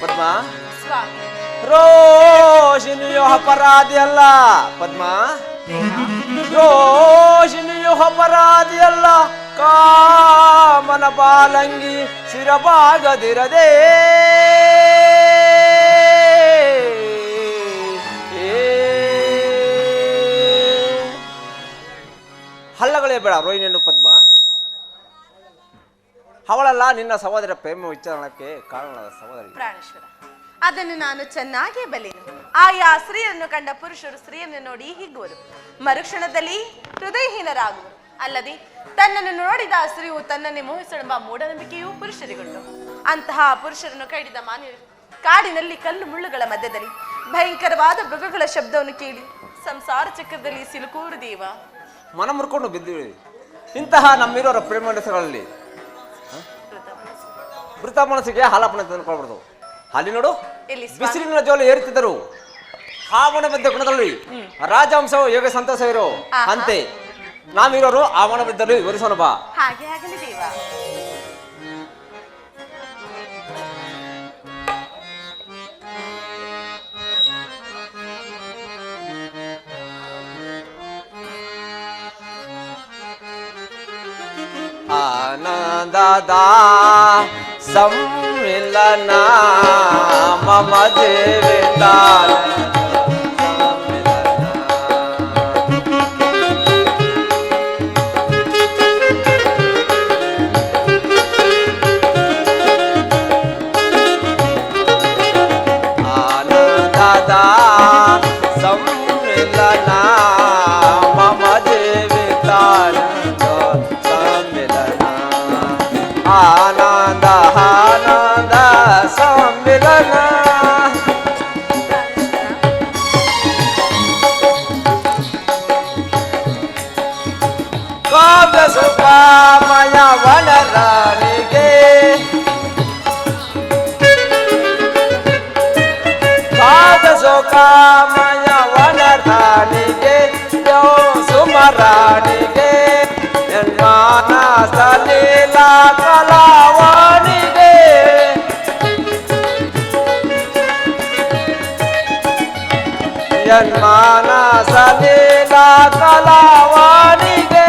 ಪದ್ಮ. ಸ್ವಾಮಿ ರೋಷಿನಿಯು ಅಪರಾಧಿ ಅಲ್ಲ ಪದ್ಮ. ರೋಷಿನಿಯು ಅಪರಾಧಿ ಅಲ್ಲ ಕಾಮನ ಬಾಲಂಗಿ ಶಿರಬಾಗದಿರದೆ ಹಳ್ಳಗಳೇ ಬೇಡ ರೋಹಿಣಿಯನ್ನು ಪದ್ಮ. ಅವಳಲ್ಲ ನಿನ್ನ ಸಹೋದರ ಪ್ರೇಮ ವಿಚಾರಣಕ್ಕೆ ಕಾರಣದ ಸಹೋದರಿ. ಪ್ರಾಣೇಶ್ವರ, ಅದನ್ನು ನಾನು ಚೆನ್ನಾಗಿ ಬಲ್ಲೆನು. ಆಯಾ ಸ್ತ್ರೀಯನ್ನು ಕಂಡ ಪುರುಷರು ಸ್ತ್ರೀಯನ್ನು ನೋಡಿ ಹಿಗ್ಗುವರು, ಮರುಕ್ಷಣದಲ್ಲಿ ಹೃದಯಹೀನರಾಗುವರು. ಅಲ್ಲದೆ ತನ್ನನ್ನು ನೋಡಿದ ಸ್ತ್ರೀಯು ತನ್ನನ್ನೇ ಮೋಹಿಸಳೆಂಬ ಮೂಢನಂಬಿಕೆಯೂ ಪುರುಷರಿಗುಂಟು. ಅಂತಹ ಪುರುಷರನ್ನು ಕೈಡಿದ ಮಾನ್ಯರು ಕಾಡಿನಲ್ಲಿ ಕಲ್ಲು ಮುಳ್ಳುಗಳ ಮಧ್ಯದಲ್ಲಿ ಭಯಂಕರವಾದ ಮೃಗಗಳ ಶಬ್ದವನ್ನು ಕೇಳಿ ಸಂಸಾರ ಚಕ್ರದಲ್ಲಿ ಸಿಲುಕುವರು ದೇವ. ಮನ ಮುರ್ಕೊಂಡು ಬಿದ್ದಿವಿ. ಇಂತಹ ನಮ್ಮಿರೋರ ಪ್ರೇಮ ನಡೆಸಗಳಲ್ಲಿ ಮೃತ ಮನಸ್ಸಿಗೆ ಹಾಲಾಪಣ ತಂದುಕೊಳ್ಬಾರ್ದು. ಅಲ್ಲಿ ನೋಡು ಬಿಸಿಲಿನ ಜೋಲಿ ಏರುತ್ತಿದ್ದರು ಹಾವಣ ಬಿದ್ದ ಗುಣದಲ್ಲಿ ರಾಜವಂಶವು ಹೇಗೆ ಸಂತೋಷವಿರೋ ಅಂತೆ ನಾವಿರೋರು ಆವಣ ಬಿದ್ದರು ವಿವರಿಸೋಣ ಬಾ. ಹಾಗೆ ಆಗಲಿ ದೇವ. ಆನಂದದ ಸಮ್ಮಿಲನ ಮಮ ಜೀವಿತ ಆನಂದದ ಸಮ್ಮಿಲನ ಮಮ ಜೀವಿತ ಆನಂದ ಆನಂದ ಸಮ್ಮಿಲನ ಕಾವ್ಯ ಸುಖಮಯ ವನರಾಣಿಗೆ ಕಾವ್ಯ ಸುಖಮಯ ವನರಾಣಿಗೆ ಸುಮರಾಣಿಗೆ ಮಾನಸ ಲೀಲಾ ಕಲಾವಾಣಿಗೆ ಮಾನಸ ಲೀಲಾ ಕಲಾವಾಣಿಗೆ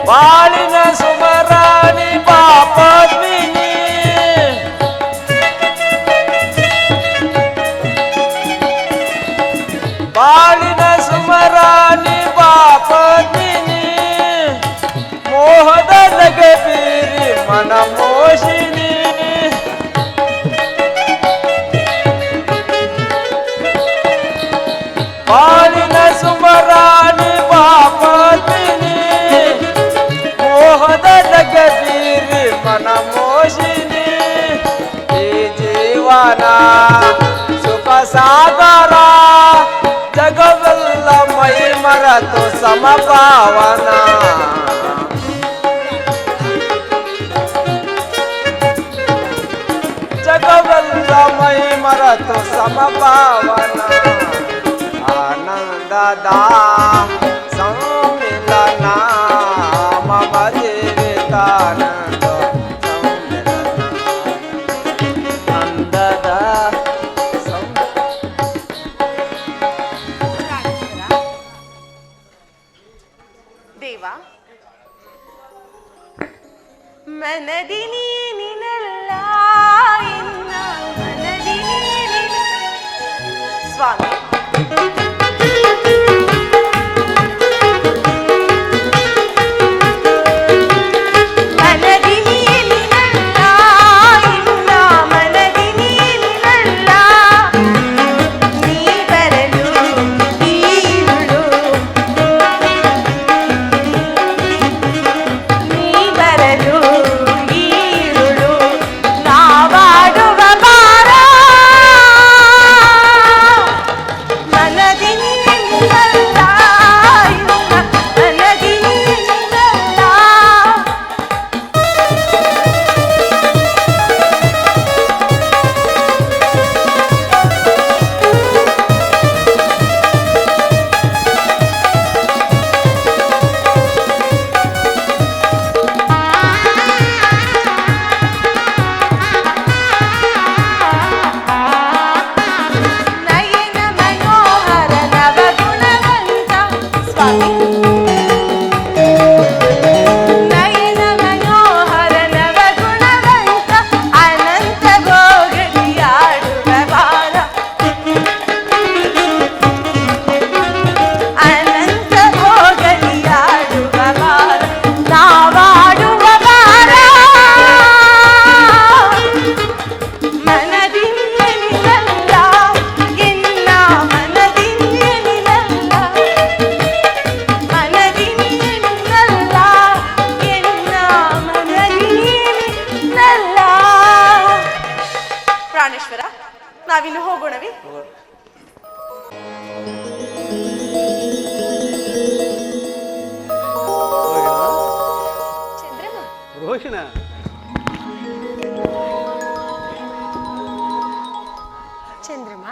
ಬಾಳಿನ ಸುಮರಾಣಿ ಪಾಪದ್ಮಿನಿ ಬಾಳಿನ ಸುಮರಾಣಿ ಪಾಪದ್ಮಿನಿ ಮೋಹದ ನಗೆ ಬೀರಿ ಮನ ಮೋಷಿನಿ ಬಾಳಿನ ಸುಮರಾಣಿ ಪಾಪದ್ಮಿನಿ ಮೋಹದ ನಗೆ ಬೀರಿ ಮನ ಮೋಷಿನಿ ಈ ಜೀವನ ಸುಖ ಸಾಗರ ಜಗವೆಲ್ಲ ಮೈ ಮರೆತು ಸಮಪಾವನ ಜಗವೆಲ್ಲ ಮೈ ಮರೆತು ಸಮಪಾವನ ಆನಂದದ ಸಮ್ಮಿಲನ ಮಮ ಜೀವಿತಾನಂದ ನಂದದ ದೇವ, ಮನದಿ ನೀನಿನಲ್ಲ ಇನ್ನ ಮನದಿ ನೀನಿನ. ಸ್ವಾಮಿ ಮನದಿ ನೀನಿನಲ್ಲ ಇನ್ನ ಮನದಿ ನೀನಿನಲ್ಲ ನೀ ಬರಲು ಈರುಳು ನೀ ಬರಲು ಈರುಳು ನಾವಾಡುವ ಬಾರ ನಾವಿನ್ನು ಹೋಗೋಣವಿ. ಚಂದ್ರಮ್ಮ, ರೋಹಿಣ, ಚಂದ್ರಮ್ಮ,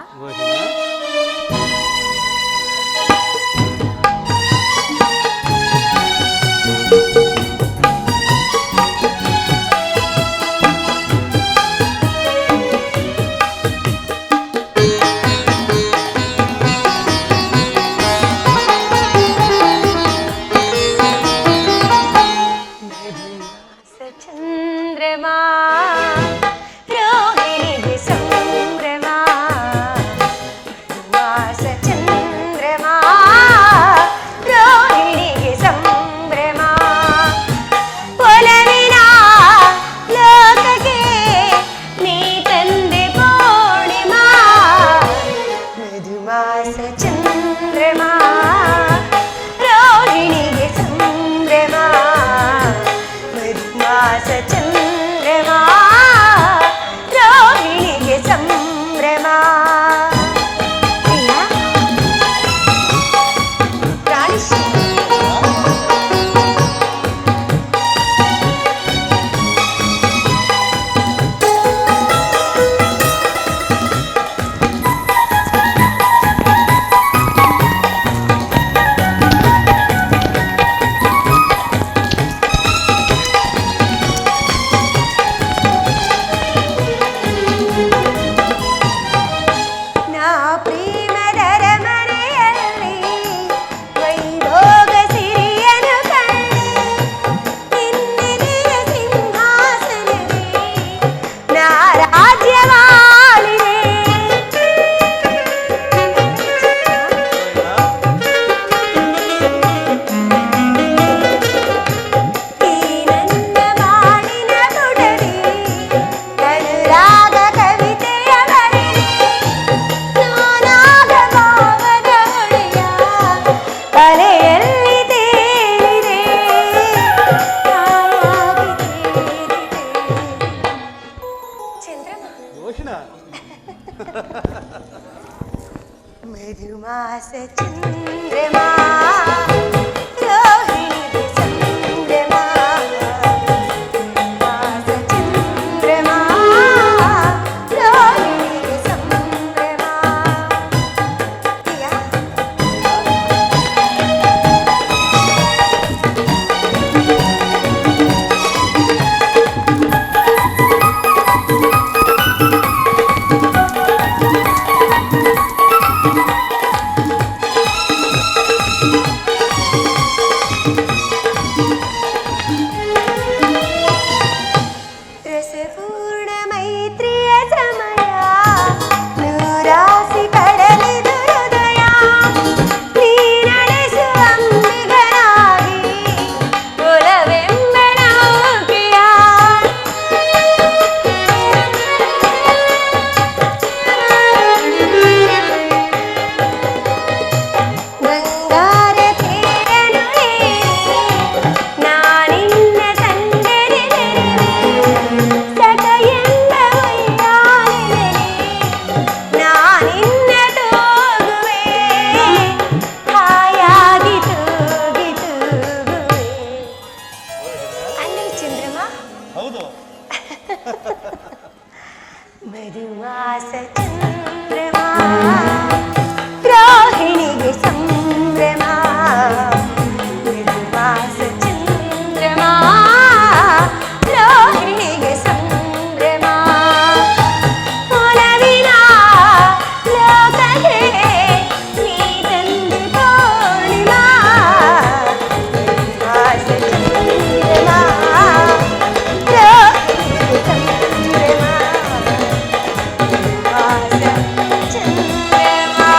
ಚಂದ್ರಮಾ ರೋಹಿಣಿಗೆ ಸಂಭ್ರಮ, ಮಾಸ ಚಂದ್ರಮಾ ರೋಹಿಣಿಗೆ ಸಂಭ್ರಮ, ಒಲವಿನ ಲೋಕಕ್ಕೆ ನೀ ತಂದೆ ಪೂರ್ಣಿಮಾ, ಮಧುಮಾಸ ಚಂದ್ರಮಾ ರೋಹಿಣಿಗೆ ಸಂಭ್ರಮ, ಮಧುಮಾಸ ಚಂದ್ರಮಾ ರೋಹಿಣಿಗೆ ಸಂಭ್ರಮ. ಪ್ರಿಯ, ಪ್ರಾಣಿಶಿ, ನಾ ಪ್ರೇಮದರ ಮನೆಯಲ್ಲಿ ವೈಭೋಗ ಸಿರಿಯನು ಕಂಡೆ, ನಿನ್ನೆದೆಯ ಸಿಂಹಾಸನವೇ ನಾ ರಾಜ್ಯವಾಳಿದೆ. ಈ ನನ್ನ ಬಾಳಿನ ತೊಡಲಿ ಅನುರಾಗ ಕವಿತೆಯ ಬರೆದೆ, ನಾನಾಗ ಭಾವದ ಹೊಳೆಯ ಅಲೆಯಲ್ಲಿ ತೇಲಿದೆ, ತಾಯಾಗಿ ತೇಲಿದೆ. ಚಂದ್ರಮ, ರೋಹಿಣ, ಮಧುಮಾಸ ಚಂದ್ರಮಾ ರೋಹಿಣಿಗೆ ಸಂಭ್ರಮ, ಮಧುಮಾಸ ಚಂದ್ರಮಾ ರೋಹಿಣಿಗೆ ಸಂಭ್ರಮ. ಪ್ರಿಯ, ರಸಪೂರ್ಣ ಮೈತ್ರಿಯ ಸಮಯ, ನೂರಾಸಿ ಕಡಲಿದು ಹೃದಯ, ನೀ ನಡೆಸುವ ಅಂಬಿಗನಾಗಿ ಒಲವೆಂಬ ನೌಕೆಯ. ಬಂಗಾರ ತೇರನು ಏರಿ ನಾನಿನ್ನ ತಂದೆರೆ ಸಖ ಎಂಬ ಒಯ್ಯಾಲೆಯಲ್ಲಿ ನಾನಿನ್ನ ತೂಗುವೆ, ಹಾಯಾಗಿ ತೂಗಿ ತೂಗುವೆ. ಅಲ್ಲಿ ಚಂದ್ರಮ, ಹೌದು. ಮಧುಮಾಸ ಚಂದ್ರಮಾ ರೋಹಿಣಿಗೆ ಸಂಭ್ರಮ, ಮಧುಮಾಸ ಚಂದ್ರಮಾ ರೋಹಿಣಿಗೆ ಸಂಭ್ರಮ, ಒಲವಿನ ಲೋಕಕ್ಕೆ ನೀ ತಂದೆ ಪೂರ್ಣಿಮಾ, ಮಧುಮಾಸ ಚಂದ್ರಮಾ ರೋಹಿಣಿಗೆ ಸಂಭ್ರಮ, ಮಧುಮಾಸ ಚಂದ್ರಮಾ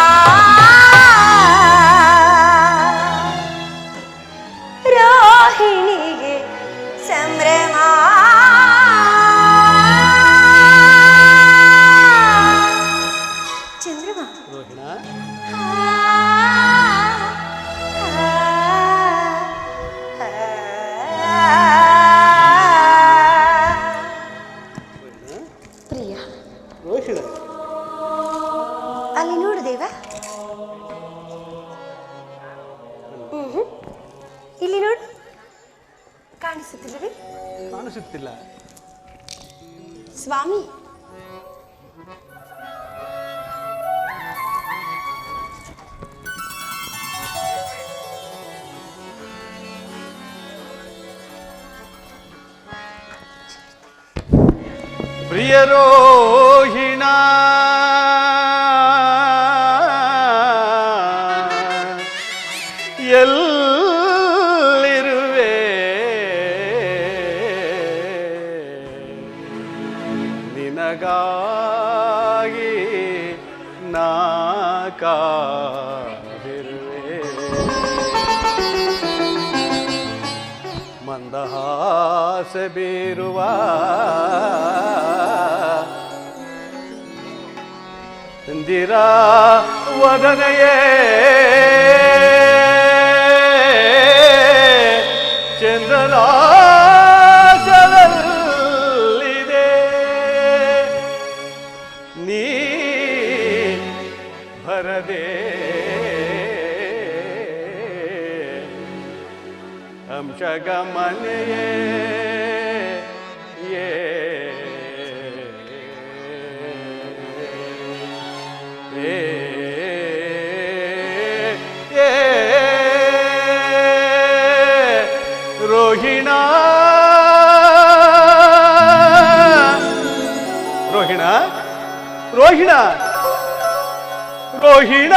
ರೋಹಿಣಿಗೆ ಸಂಭ್ರಮ. ಚಂದ್ರಮ, ರೋಹಿಣ, ಪ್ರಿಯ, ರೋಹಿಣ, ದೇವ. ಇಲ್ಲಿ ನೋಡು, ಕಾಣಿಸುತ್ತಿಲ್ಲವೇ? ಕಾಣಿಸುತ್ತಿಲ್ಲ. ಸ್ವಾಮಿ, ಪ್ರಿಯರೋಹಿಣ ಎಲ್ಲಿರುವೆ, ನಿನಗಾಗಿ ನಾ ಕಾದಿರುವೆ. ಮಂದಹಾಸ ಬೀರುವ ಇಂದಿರಾ ವದನೆಯೇ, ಚಂದ್ರರಾಶದಲ್ಲಿದೆ ನೀ ಭರದೆ. ಅಂಶಗಮನೆಯೇ ರೋಹಿಣ ರೋಹಿಣ ರೋಹಿಣ ರೋಹಿಣ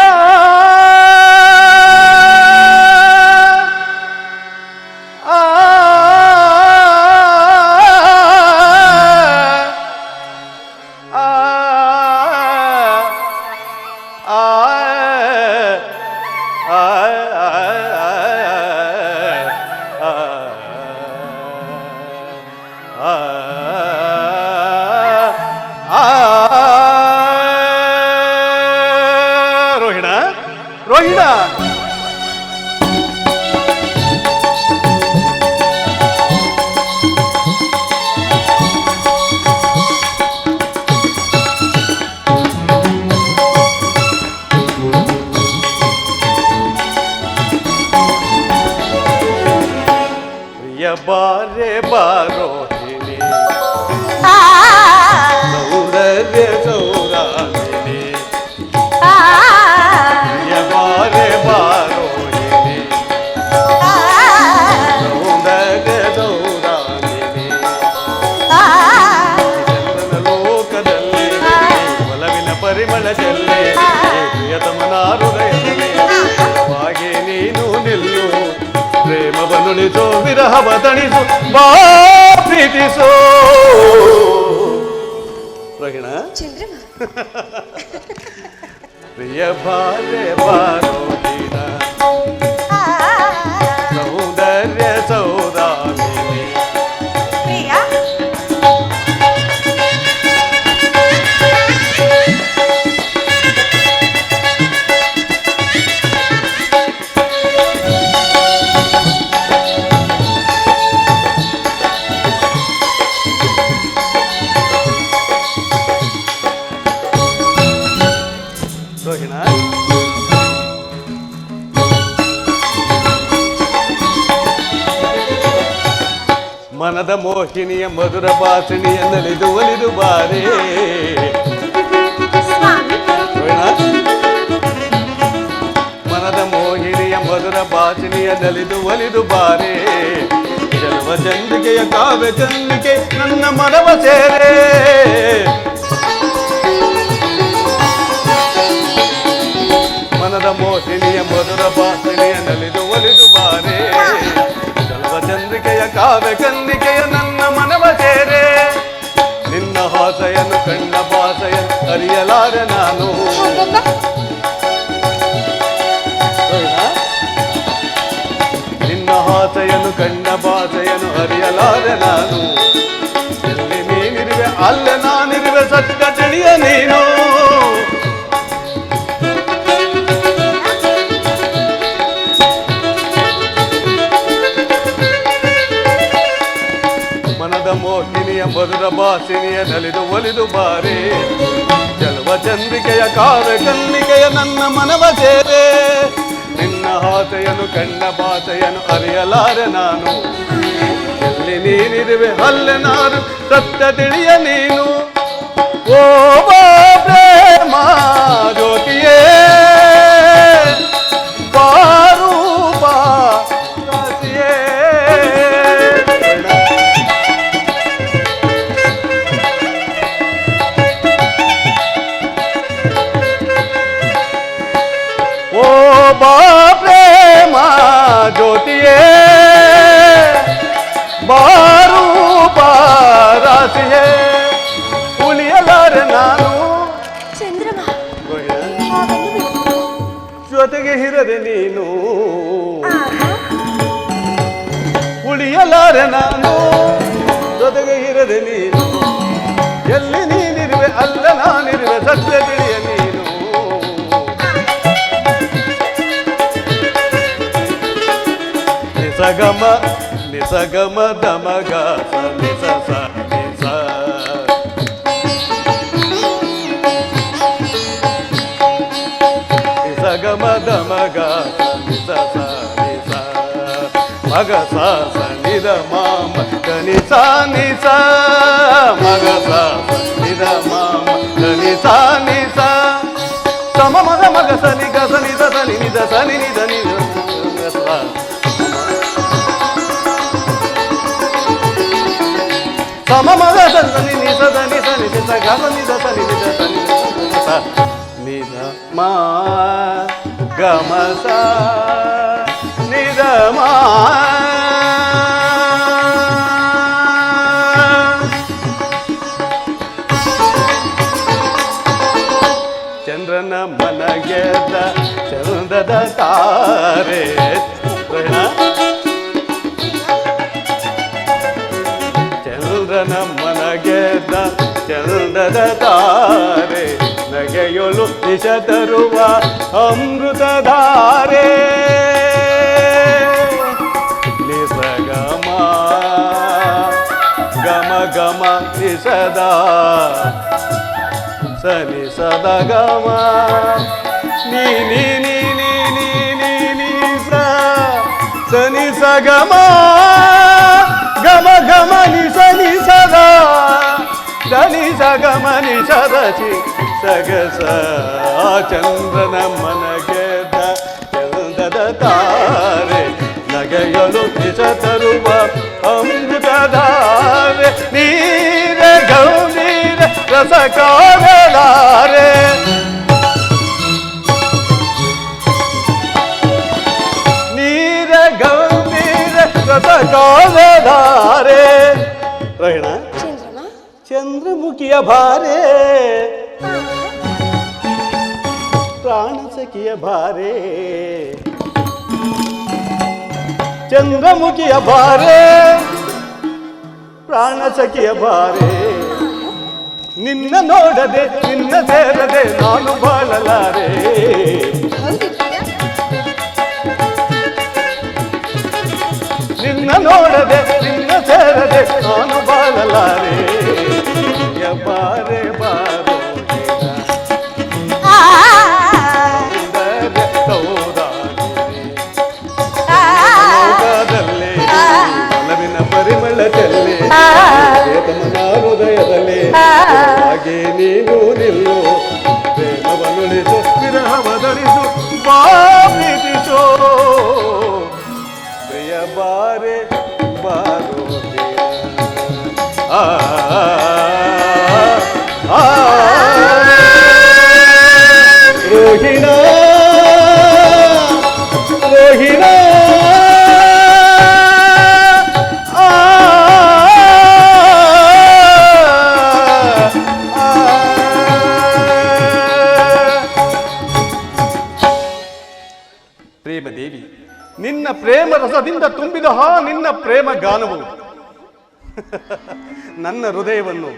ರೋಹಿಣ ರೋಹಿಣ ಪ್ರಿಯ ಬಾರೆ ಬಾರೋಹಿಣಿ ಸೌಂದರ್ಯ ಸೌರಾಮಿನಿ. ಪ್ರಿಯ ಬಾರೆ ಬಾರೋಹಿಣಿ ಸೌಂದರ್ಯ ಸೌರಾಮಿನಿ. ಚಂದ್ರನ ಲೋಕದಲ್ಲಿ ಒಲವಿನ ಪರಿಮಳ ಚೆಲ್ಲಿ ಪ್ರಿಯತಮನ ಹೃದಯದಲ್ಲಿ ಹಾಗೆ ನೀನು ನಿಲ್ಲು. ಪ್ರೇಮವನ್ನುಳಿಸೋ ವಿರಹವ ತಣಿಸು ಬಾ ಪ್ರೀತಿಸೋ. ರೋಹಿಣ ಚಂದ್ರಮ, ಪ್ರಿಯ ಬಾರೆ ಬಾರೋಹಿಣ ಸೌಂದರ್ಯ ಸೌದಾಮಿನಿ. ಪ್ರಿಯ ರೋಹಿಣ ಮನದ ಮೋಹಿನಿಯ ಮಧುರ ಭಾಷಣಿಯ ನಲಿದು ಒಲಿದು ಬಾರೇ. ರೋಹಿಣ ಮನದ ಮೋಹಿನಿಯ ಮಧುರ ಭಾಷಣಿಯ ನಲಿದು ಒಲಿದು ಬಾರೇ. ಜಲವ ಚಂದಿಕೆಯ ಕಾವ್ಯ ಚಂದಿಕೆ ನನ್ನ ಮನವ ಸೇರೆ. ಮನದ ಮೋಹಿನಿಯ ಮಧುರ ಭಾಷಣಿಯ ನಲಿದು ಒಲಿದು ಬಾರೆ. ಜಲವ ಚಂದ್ರಿಕೆಯ ಕಾವ್ಯ ಚಂದಿಕೆಯ ನನ್ನ ಮನವ ಸೇರೆ. ನಿನ್ನ ಹಾಸೆಯನ್ನು ಕಣ್ಣ ಭಾಷೆಯನ್ನು ಅರಿಯಲಾರೆ ನಾನು. ನಿನ್ನ ಹಾಸೆಯನ್ನು ಕಣ್ಣ ಭಾಷೆಯನ್ನು ಅರಿಯಲಾರೆ ನಾನು. ಎಲ್ಲಿ ನೀನಿರುವೆ ಅಲ್ಲೇ ನಾನಿರುವೆ, ಸತ್ಯ ತಿಳಿಯ ನೀನು. ಮನದ ಮೋಹಿನಿಯ ಮಧುರ ಭಾಷಿನಿಯ ನಲಿದು ಒಲಿದು ಬಾರೆ. ಜಲವ ಚಂದ್ರಿಕೆಯ ಕಾವ್ಯ ಕಲ್ಲಿಗೆಯ ನನ್ನ ಮನವ ಸೇರೆ ನಿನ್ನ ಹಾಸೆಯನ್ನು ಕಣ್ಣ ಭಾಷೆಯನ್ನು ಅರಿಯಲಾರೆ ನಾನು ಎಲ್ಲಿ ನೀನಿರುವೆ ಅಲ್ಲೇ ನಾನು ಸತ್ಯ ತಿಳಿಯ ನೀನು ಓ ಪ್ರೇಮ ಜ್ಯೋತಿಯೇ ಬಾರೂಪ ರಾಶಿಯೇ ಓ ಪ್ರೇಮ ಜ್ಯೋತಿಯೇ ಬಾರೂಪ ರಾಶಿಯೇ ಉಳಿಯಲಾರೆ ನಾನು ಚಂದ್ರಮ ಜೊತೆಗೆ ಇರದೆ ನೀನು ಉಳಿಯಲಾರೆ ನಾನು ಜೊತೆಗೆ ಇರದೆ ನೀನು ಎಲ್ಲಿ ನೀನಿರುವೆ ಅಲ್ಲ ನಾನಿರುವೆ ಸತ್ಯ ತಿಳಿಯ ನೀನು ನಿಸಗಮ ನಿಸಗಮ ದಮಗ ಸ ನಿಸ ಸ ನಿಸ ನಿಸಗಮ ದಮಗ ನಿಸ ಸ ನಿಸ ಮಗ ಸ ಸ ನಿದ ಮಾಮ ಗನಿ ಸ ನಿಸ ಮಗ ಸ ನಿದ ಮಾಮ ಗನಿ ಸ ನಿಸ ಸಮ ಮಗ ಮಗ ಸ ನಿ ಗ ಸ ನಿ ದ ಸ ನಿ ನಿದ ಸ ನಿ ನಿದ ನಿ ಸಮ ಮಗ ಸ ನಿ ನಿ ಸ ದ ನಿ ಸ ನಿ ಸ ಗ ಸ ನಿ ದ ಸ ನಿ ನಿದ ಸ ನಿ ಸ ನಿದ ಮಾ ಗ ಮ ಸ ನಿದ ಮಾ ಚಂದ್ರನ ಮನಗೆದ ಚಂದದ ತಾರೆ ಚಂದ್ರನ ಮನಗೆದ ಚಂದದ ತಾರೆ ನಗೆಯೊಳು ದಿಶ ತರುವ ಅಮೃತಧಾರೆ ನಿಸಗಮ ಗಮ ಗಮ ನಿಸದ ಸನಿ ಸದ ಗಮ ನೀ ನೀ ನೀ ನೀ ನೀ ನೀ ನೀ ಸ ಸನಿ ಸ ಗಮ ಗಮ ಗಮ ನಿ ಸನಿ ಸದ ಧನಿ ಸ ಗಮ ನಿ ಸದ ಚಿ ಸಗ ಸ ಚಂದ್ರನ ಮನಗೆದ ಚಂದದ ತಾರೆ ನಗೆಯಲು ನಿಜ ತರುವ ಅಮೃತಧಾರೆ ನೀರ ಗೌರೀರ ರಸ ಕಾವಲಾರೆ ನೀರ ಗೌರೀರ ರಸ ಕಾವಲಾರೆ ರಹಿಣ ಚಂದ್ರಮ ಚಂದ್ರಮುಖಿಯ ಭಾರೆ ಪ್ರಾಣ ಸಖಿಯ ಭಾರೆ ಚಂದ್ರಮುಖಿಯ ಭಾರೆ ಪ್ರಾಣ ಸಖಿಯ ಭಾರೆ ನಿನ್ನ ನೋಡದೆ ನಿನ್ನ ಸೇರದೆ ನಾನು ಬಾಳಲಾರೆ ನಿನ್ನ ನೋಡದೆ ನಿನ್ನ ಸೇರದೆ ನಾನು ಬಾಳಲಾರೆ ಬಾರೆ ಬಾರೋ ಮನವಿನ ಪರಿಮಳ ಚೆಲ್ಲೆ ಹೃದಯದಲ್ಲಿ ಹಾಗೆ ನೀನು ನಿಲ್ಲು ಪ್ರೇಮವನುಳಿಸು ವಿರಹವದಳಿಸು ಬಾಪಿಸೋ ಪ್ರಿಯ ಬಾರೆ ಬಾರೋ ರೋಹಿಣ ರೋಹಿಣ ಪ್ರೇಮದೇವಿ ನಿನ್ನ ಪ್ರೇಮ ರಸದಿಂದ ತುಂಬಿದ ನಿನ್ನ ಪ್ರೇಮ ಗಾನವು ನನ್ನ ಹೃದಯವನ್ನು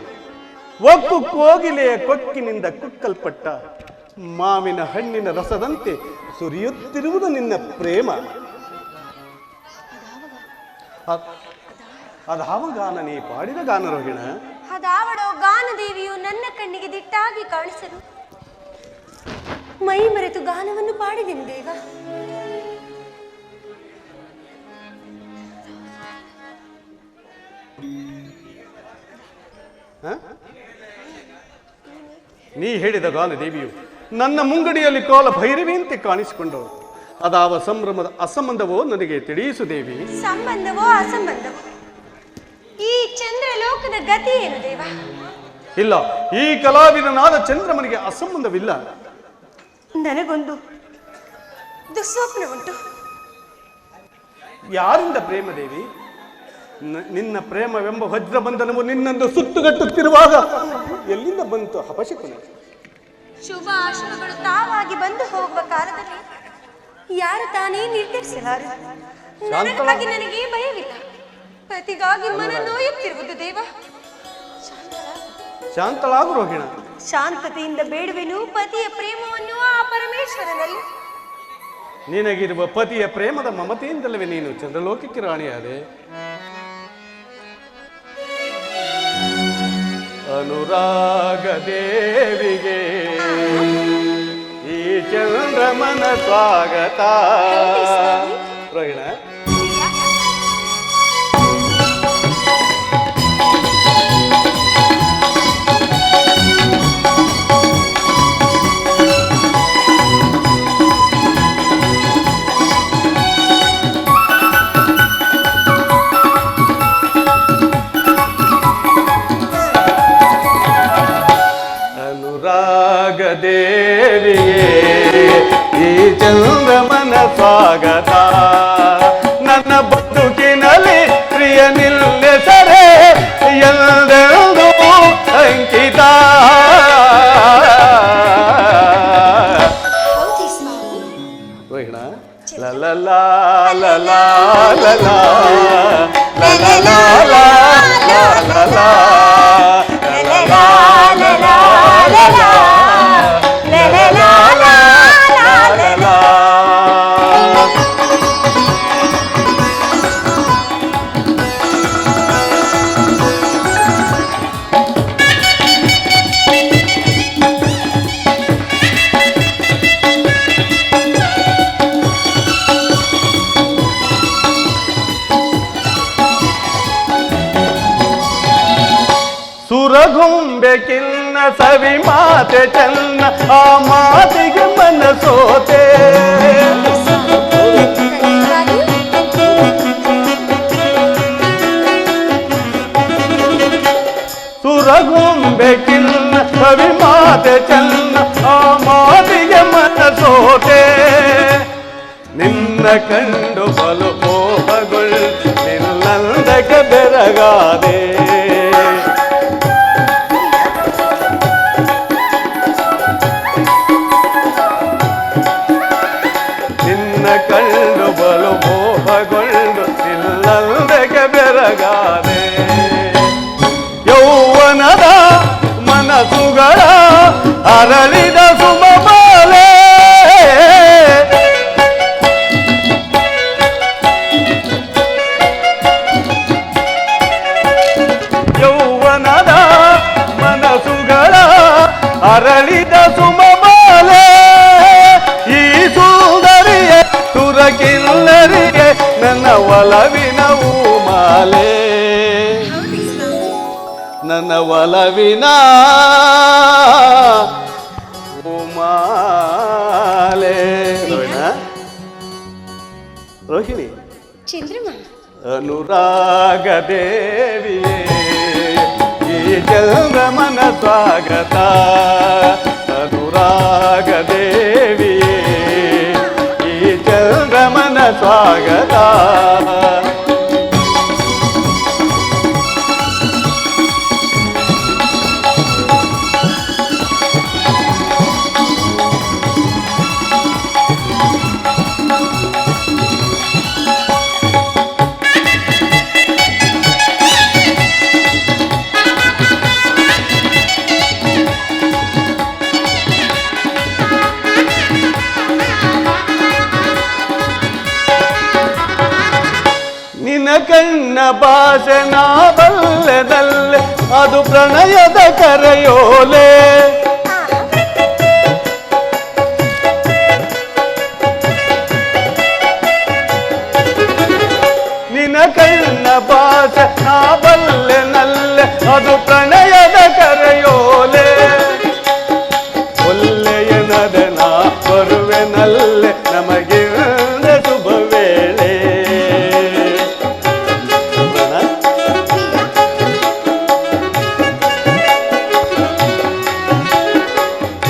ಒಕ್ಕು ಕೋಗಿಲೆಯ ಕೊಕ್ಕಿನಿಂದ ಕುಕ್ಕಲ್ಪಟ್ಟ ಮಾವಿನ ಹಣ್ಣಿನ ರಸದಂತೆ ಸುರಿಯುತ್ತಿರುವುದು ನಿನ್ನ ಪ್ರೇಮ. ಅದಾವ ಗಾನ ನೀ ಪಾಡಿದ ಗಾನ ರೋಹಿಣ? ಅದಾವಡೋ ಗಾನದೇವಿಯು ನನ್ನ ಕಣ್ಣಿಗೆ ದಿಟ್ಟಾಗಿ ಕಾಣಿಸಲು ಮೈ ಮರೆತು ಗಾನವನ್ನು ಪಾಡಿದೆನು ದೇವ. ನೀ ಹೇಳಿದ ಗಾನ ದೇವಿಯು ನನ್ನ ಮುಂಗಡಿಯಲ್ಲಿ ಕಾಲ ಭೈರವಿಯಂತೆ ಕಾಣಿಸಿಕೊಂಡವು. ಅದಾವ ಸಂಭ್ರಮದ ಅಸಂಬಂಧವೋ ನನಗೆ ತಿಳಿಸು ದೇವಿ. ಸಂಬಂಧವೋ ಅಸಂಬಂಧವೋ ಈ ಚಂದ್ರಲೋಕದ ಗತಿ ಏನು ದೇವ? ಇಲ್ಲ, ಈ ಕಲಾವಿದನಾದ ಚಂದ್ರಮನಿಗೆ ಅಸಂಬಂಧವಿಲ್ಲ. ನನಗೊಂದು ದುಸ್ವಪ್ನ ಉಂಟು. ಯಾರಿಂದ ಪ್ರೇಮ ದೇವಿ? ನಿನ್ನ ಪ್ರೇಮವೆಂಬ ವಜ್ರಬಂಧನವು ನಿನ್ನನ್ನು ಸುತ್ತುಗಟ್ಟುತ್ತಿರುವಾಗ ಎಲ್ಲಿಂದ ಬಂತು ಅಪಶಕುನ? ಶುಭ ಅಶುಭಗಳು ತಾವಾಗಿ ಬಂದು ಹೋಗುವ ಕಾಲದಲ್ಲಿ ಯಾರು ತಾನೇ ನಿರ್ಧರಿಸಲಾರು. ನನಗಾಗಿ ನನಗೆ ಭಯವಿಲ್ಲ. ಪತಿಗಾಗಿ ಮನ ನೋಯುತ್ತಿರುವುದು ದೇವ. ಶಾಂತಳಾಗು ರೋಹಿಣ. ಶಾಂತತೆಯಿಂದ ಬೇಡುವೆನು ಪತಿಯ ಪ್ರೇಮವನ್ನು ಆ ಪರಮೇಶ್ವರನಲ್ಲಿ. ನಿನಗಿರುವ ಪತಿಯ ಪ್ರೇಮದ ಮಮತೆಯಿಂದಲವೇ ನೀನು ಚಂದ್ರಲೋಕಕ್ಕೆ ರಾಣಿಯಾದೆ. ಅನುರಾಗ ದೇವಿಗೆ ಈ ಚಂದ್ರಮನ ಸ್ವಾಗತ. ರೋಹಿಣ, ದೇವಿಯೇ ಈ ಚಂದ್ರಮನ ಸ್ವಾಗತ. ನನ್ನ ಬದುಕಿನಲ್ಲಿ ಪ್ರಿಯ ನಿಲ್ಲೆಸರೆ ಎಲ್ಲೆಂದು ಅಂಕಿತ. ರೋಹಿಣ, ಲಲಲಾ ಲಲಾ ಲಲಾ ಲಲಲಾ ಲಲಾ ಸುರಗುಂಬೆ ಕಿನ್ನ ಸವಿ ಮಾತೆ ಚೆನ್ನ ಆ ಮಾತಿಗೆ ಮನಸೋತೆ. ಸುರಗುಂಬೆ ಕಿನ್ನ ಸವಿ ಮಾತೆ ಚೆನ್ನ ಆ ಮಾತಿಗೆ ಮನಸೋತೆ. ನಿನ್ನ ಕಂಡು ಬಲು ಮೋಹಗಳು ನಿನ್ನಂದಕ್ಕೆ ಬೆರಗಾದೆ. ಕಂಡು ಬಲು ಮೋಹಗೊಂಡು ನಿಲ್ಲಂದಕ್ಕೆ ಬೆರಗಾದೆ. ಯೌವನದ ಮನಸ್ಸುಗಳ ಅರಳಿದ ಸುಮಬಾಲೆ. ಯೌವನದ ಮನಸ್ಸುಗಳ ಅರಳಿದ ಸುಮಬಾಲೆ. ಈ ಸುಂದರಿಯ ಸುರಕಿಲ್ಲರಿಗೆ ನನ್ನ ಒಲವಿನ ಮಾಲೆ. ನನ್ನ ಒಲವಿನ ಮಾಲೆ. ರೋಹಿಣಿ, ಚಂದ್ರಮ, ಅನುರಾಗ ದೇವಿಯೇ ಈ ಚಂದ್ರಮನ ಸ್ವಾಗತ. ಅನುರಾಗ ದೇವಿಯೇ ಈ ಚಂದ್ರಮನ ಸ್ವಾಗತ. ಕಣ್ಣ ಭಾಷಣ ಬಲ್ಲೆದಲ್ಲೇ ಅದು ಪ್ರಣಯದ ಕರೆಯೋಲೆ. ನಮಗೆ ಶುಭ ವೇಳೆ.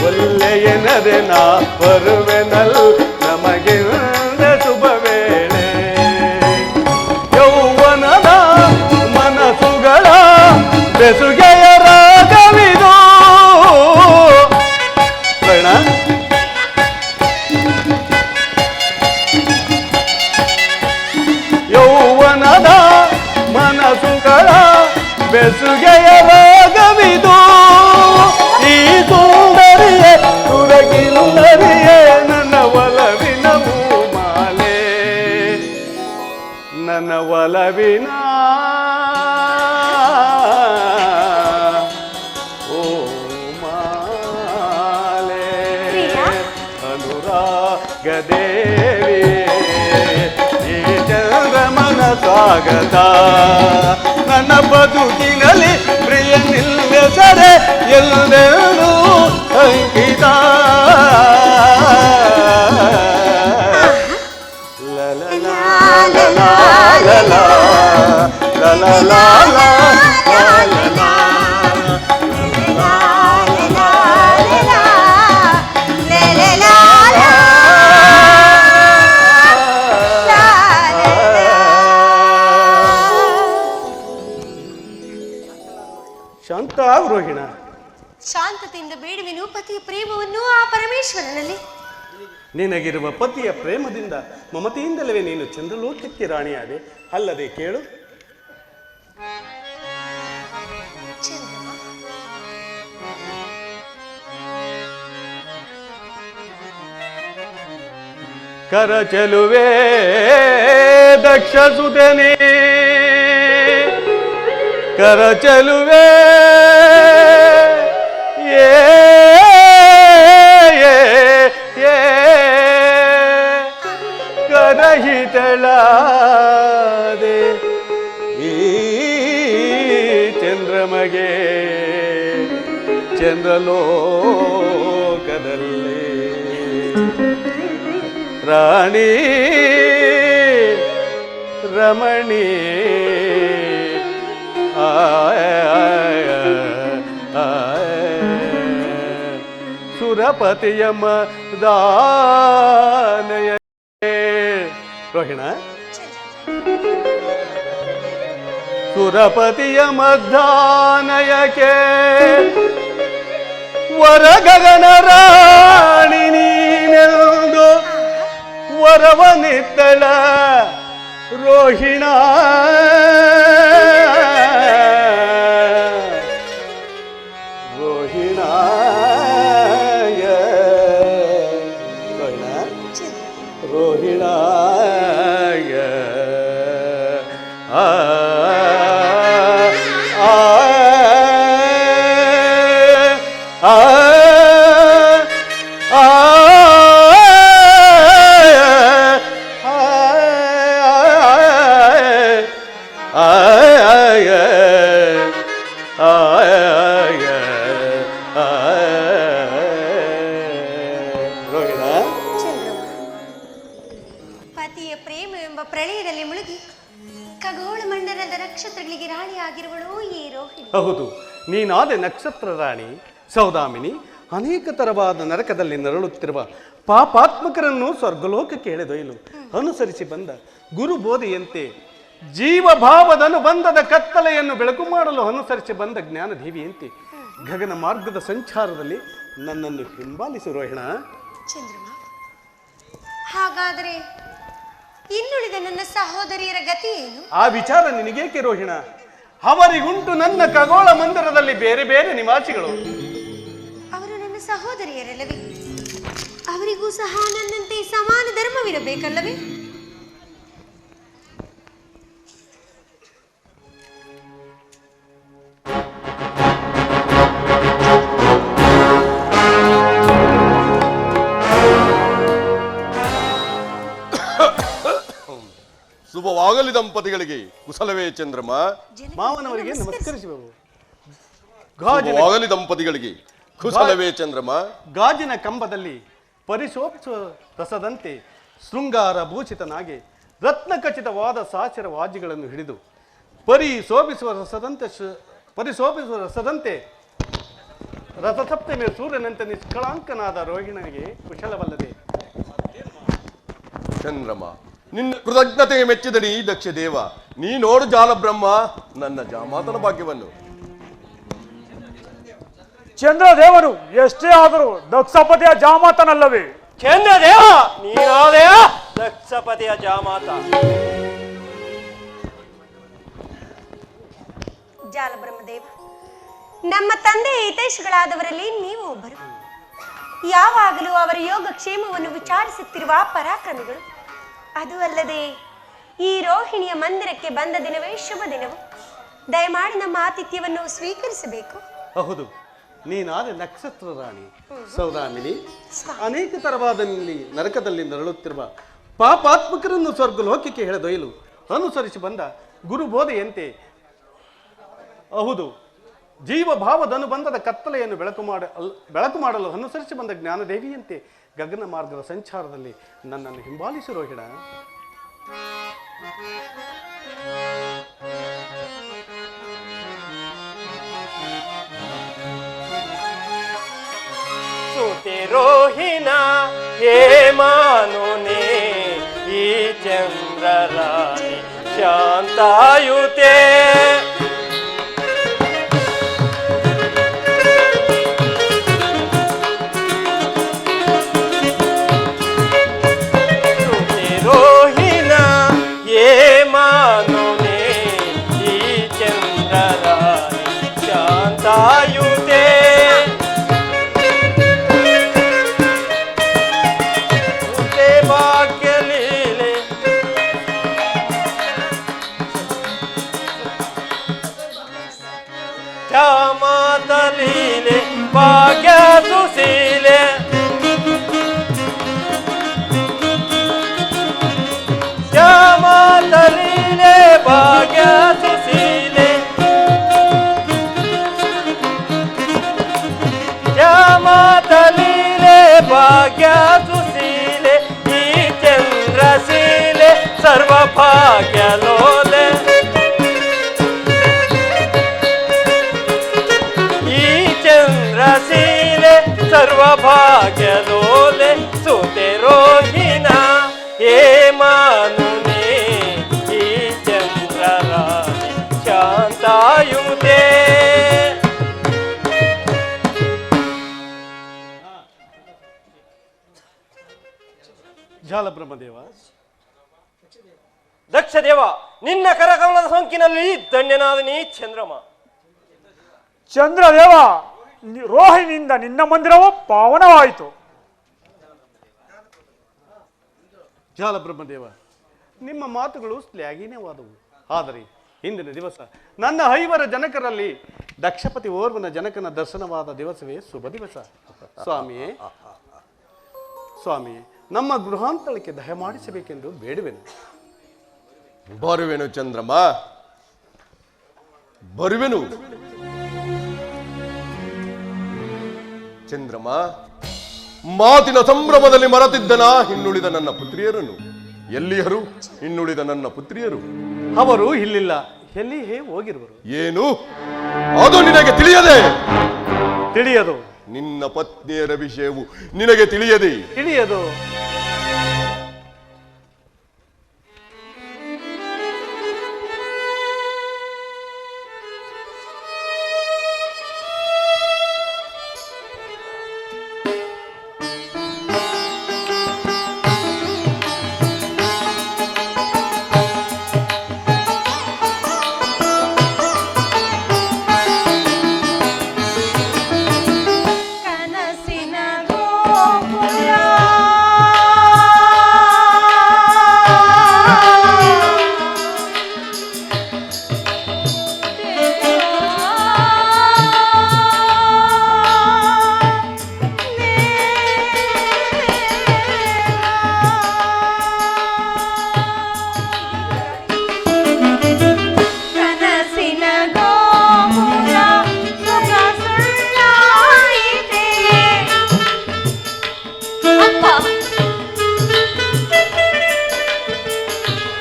ಒಳ್ಳೆಯನರೆ ನಾ ಬರುವೆನಲ್ ನಮಗೆ ಶುಭ ವೇಳೆ. ಯೌವನದ ಮನಸ್ಸುಗಳ ಬೆಸುಗೆಯ ರಾಗವಿದು. ಯೌವನದ ಮನಸ್ಸುಗಳ ಬೆಸುಗೆಯ ರಾಗವಿದು. ಈ ಸುಂದರಿಯೇ ಸುರಗಿಂದರಿಯೇ ನನ್ನ ಒಲವಿನ ಹೂಮಾಲೆ. ನನ್ನ ಒಲವಿನ ಹೂಮಾಲೆ. ಅನುರಾಗದೇವಿ ಈ ಚಂದ್ರಮನ ಸ್ವಾಗತ. ನನ್ನ ಬದುಕಿನಲ್ಲಿ ಪ್ರಿಯ ನಿಲ್ಲೆಸರೆ ಎಲ್ಲರೂ ಅಂಕಿತ. ಶಾಂತ ರೋಹಿಣ, ಶಾಂತತೆಯಿಂದ ಬೇಡುವೆನು ಪತಿಯ ಪ್ರೇಮವನ್ನು ಆ ಪರಮೇಶ್ವರನಲ್ಲಿ. ನಿನಗಿರುವ ಪತಿಯ ಪ್ರೇಮದಿಂದ ಮಮತೆಯಿಂದಲೇ ನೀನು ಚಂದ್ರಲೋಕಕ್ಕೆ ರಾಣಿಯಾದೆ. ಅಲ್ಲದೆ ಕೇಳು, ಕರ ಚೆಲುವೆ ದಕ್ಷ ಸುತನೇ, ಕರ ಚೆಲುವೆ ಕರಹಿತಳಾದೆ ಈ ಚಂದ್ರಮಗೆ ಚಂದ್ರಲೋಕದಲ್ಲಿ ರಾಣಿ ರಮಣಿ. ಸುರಪತಿಯ ಮದಾನಯ ರೋಹಿಣ, ಸುರಪತಿಯ ಮದ್ದಾನಯಕ್ಕೆ ವರ ಗಗನ ರಾಣಿ ನೀನೆಂದು ವರವನಿತ್ತಳ ರೋಹಿಣ. ರೋಹಿಣ ರೋಹಿಣ ಪತಿಯ ಪ್ರೇಮವೆಂಬ ಪ್ರಳಯದಲ್ಲಿ ಮುಳುಗಿ ಖಗೋಳ ಮಂಡಲದ ನಕ್ಷತ್ರಗಳಿಗೆ ರಾಣಿಯಾಗಿರುವಳು ಈ ರೋಹಿಣಿ. ಹೌದು, ನೀನಾದೆ ನಕ್ಷತ್ರ ರಾಣಿ ಸೌದಾಮಿನಿ. ಅನೇಕ ತರವಾದ ನರಕದಲ್ಲಿ ನರಳುತ್ತಿರುವ ಪಾಪಾತ್ಮಕರನ್ನು ಸ್ವರ್ಗಲೋಕಕ್ಕೆ ಎಳೆದೊಯ್ಯಲು ಅನುಸರಿಸಿ ಬಂದ ಗುರು ಬೋಧೆಯಂತೆ ಜೀವಭಾವದ ಅನುಬಂಧದ ಕತ್ತಲೆಯನ್ನು ಬೆಳಕು ಮಾಡಲು ಅನುಸರಿಸಿ ಬಂದ ಜ್ಞಾನದೇವಿಯಂತೆ ಗಗನ ಮಾರ್ಗದ ಸಂಚಾರದಲ್ಲಿ ನನ್ನನ್ನು ಹಿಂಬಾಲಿಸು ರೋಹಿಣ. ಚಂದ್ರಮ, ಹಾಗಾದರೆ ಇನ್ನುಳಿದ ನನ್ನ ಸಹೋದರಿಯರ ಗತಿ ಏನು? ಆ ವಿಚಾರ ನಿನಗೇಕೆ ರೋಹಿಣ? ಅವರಿಗುಂಟು ನನ್ನ ಖಗೋಳ ಮಂದಿರದಲ್ಲಿ ಬೇರೆ ಬೇರೆ ನಿವಾಸಿಗಳು. ಅವರು ನನ್ನ ಸಹೋದರಿಯರಲ್ಲವೇ? ಅವರಿಗೂ ಸಹ ನನ್ನಂತೆ ಸಮಾನ ಧರ್ಮವಿರಬೇಕಲ್ಲವೇ? ಶುಭವಾಗಲಿ ದಂಪತಿಗಳಿಗೆ. ಕುಶಲವೇ ಚಂದ್ರಮ? ಮಾವನವರಿಗೆ ನಮಸ್ಕರಿಸುವೆವು. ಶುಭವಾಗಲಿ ದಂಪತಿಗಳಿಗೆ. ಕುಶಲವೇ ಚಂದ್ರಮ? ಗಾಜಿನ ಕಂಬದಲ್ಲಿ ಪರಿಶೋಭಿಸುವ ರಸದಂತೆ ಶೃಂಗಾರ ಭೂಷಿತನಾಗಿ ರತ್ನಖಚಿತವಾದ ಸಾಚರ ವಾಜ್ಯಗಳನ್ನು ಹಿಡಿದು ಪರಿಶೋಭಿಸುವ ರಸದಂತೆ ರಥಸಪ್ತಮಿಯ ಸೂರ್ಯನಂತೆ ನಿಷ್ಕಳಂಕನಾದ ರೋಹಿಣಿಗೆ ಕುಶಲವಲ್ಲದೆ. ಚಂದ್ರಮ, ನಿನ್ನ ಕೃತಜ್ಞತೆಗೆ ಮೆಚ್ಚಿದನಿ ದಕ್ಷ ದೇವ. ನೀ ನೋಡು ಜಾಲಬ್ರಹ್ಮ ನನ್ನ ಜಾಮಾತನ ಭಾಗ್ಯವನ್ನು. ಚಂದ್ರದೇವರು ಎಷ್ಟೇ ಆದರೂ ದಕ್ಷಪತಿಯ ಜಾಮಾತನಲ್ಲವೇ? ಚಂದ್ರದೇವ ನೀನಾದೆಯ ದಕ್ಷಪತಿಯ ಜಾಮಾತ. ಜಾಲಬ್ರಹ್ಮದೇವ, ನಮ್ಮ ತಂದೆ ಹಿತೈಷಿಗಳಾದವರಲ್ಲಿ ನೀವು ಒಬ್ಬರು. ಯಾವಾಗಲೂ ಅವರ ಯೋಗಕ್ಷೇಮವನ್ನು ವಿಚಾರಿಸುತ್ತಿರುವ ಪರಾಕ್ರಮಿಗಳು. ಅದು ಅಲ್ಲದೆ ಈ ರೋಹಿಣಿಯ ಮಂದಿರಕ್ಕೆ ಬಂದ ದಿನವೇ ಶುಭ ದಿನವು. ದಯಮಾಡಿ ನಮ್ಮ ಆತಿಥ್ಯವನ್ನು ಸ್ವೀಕರಿಸಬೇಕು. ಹೌದು, ನೀನಾದ ನಕ್ಷತ್ರ ರಾಣಿ ಸೌದಾಮಿನಿ. ಅನೇಕ ತರವಾದ ನರಕದಲ್ಲಿ ನರಳುತ್ತಿರುವ ಪಾಪಾತ್ಮಕರನ್ನು ಸ್ವರ್ಗಲೋಕಕ್ಕೆ ಎಳೆದೊಯ್ಯಲು ಅನುಸರಿಸಿ ಬಂದ ಗುರುಬೋಧೆಯಂತೆ, ಹೌದು, ಜೀವಭಾವದ ಅನುಬಂಧದ ಕತ್ತಲೆಯನ್ನು ಬೆಳಕು ಮಾಡಲು ಅನುಸರಿಸಿ ಬಂದ ಜ್ಞಾನದೇವಿಯಂತೆ ಗಗನ ಮಾರ್ಗದ ಸಂಚಾರದಲ್ಲಿ ನನ್ನನ್ನು ಹಿಂಬಾಲಿಸಿ ರೋಹಿಣ. ಸುತೆ ರೋಹಿಣ ಹೇ ಮಾನುನೆ ಈ ಚಂದ್ರರಾಣಿ ಶಾಂತಾಯುತೆ. ಕ್ಷಮಾತಲೀಲೆ ಭಾಗ್ಯ ಸುಶೀಲೆ ಕ್ಷಮಾತಲೀಲೆ ಭಾಗ್ಯ ಸುಶೀಲೆ ಕ್ಷಮಾತಲೀಲೆ ಭಾಗ್ಯ ಸುಶೀಲೆ ಈ ಚಂದ್ರಶೀಲೆ ಸರ್ವ ಭಾಗ್ಯ ಲೋಲೆ. ಚಂದ್ರಶೀಲೆ ಸರ್ವಭಾಗ್ಯ ಲೋಲೆ ಸುತೆ ರೋಹಿಣ ಹೇ ಮಾನುನೆ ಈ ಚಂದ್ರರಾಣಿ ಶಾಂತಾಯುತೆ. ಜಾಲಬ್ರಹ್ಮದೇವ, ದಕ್ಷದೇವ, ನಿನ್ನ ಕರಕಮಲದ ಸೋಂಕಿನಲ್ಲಿ ಧನ್ಯನಾದ ನೀ ಚಂದ್ರಮ. ಚಂದ್ರದೇವ, ರೋಹಿಣಿಯಿಂದ ನಿನ್ನ ಮಂದಿರವು ಪಾವನವಾಯಿತು. ಜಾಲಬ್ರಹ್ಮದೇವ, ನಿಮ್ಮ ಮಾತುಗಳು ಶ್ಲಾಘನೀಯವಾದವು. ಆದರೆ ಇಂದಿನ ದಿವಸ ನನ್ನ ಐವರ ಜನಕರಲ್ಲಿ ದಕ್ಷಪತಿ ಓರ್ವನ ಜನಕನ ದರ್ಶನವಾದ ದಿವಸವೇ ಶುಭ ದಿವಸ. ಸ್ವಾಮಿಯೇ, ನಮ್ಮ ಗೃಹಾಂತಳಕ್ಕೆ ದಯಮಾಡಿಸಬೇಕೆಂದು ಬೇಡುವೆನು. ಬರುವೆನು ಚಂದ್ರಮ, ಬರುವೆನು. ಚಂದ್ರಮ, ಮಾತಿನ ಸಂಭ್ರಮದಲ್ಲಿ ಮರೆತಿದ್ದನ ಇನ್ನುಳಿದ ನನ್ನ ಪುತ್ರಿಯರನ್ನು. ಎಲ್ಲಿಯರು ಇನ್ನುಳಿದ ನನ್ನ ಪುತ್ರಿಯರು? ಅವರು ಇಲ್ಲಿಲ್ಲ, ಎಲ್ಲಿಯೇ ಹೋಗಿರುವರು. ಏನು ಅದು ನಿನಗೆ ತಿಳಿಯದೆ? ತಿಳಿಯದು. ನಿನ್ನ ಪತ್ನಿಯರ ವಿಷಯವು ನಿನಗೆ ತಿಳಿಯದೆ? ತಿಳಿಯದು. ಕನಸಿನ ಗೋಪುರ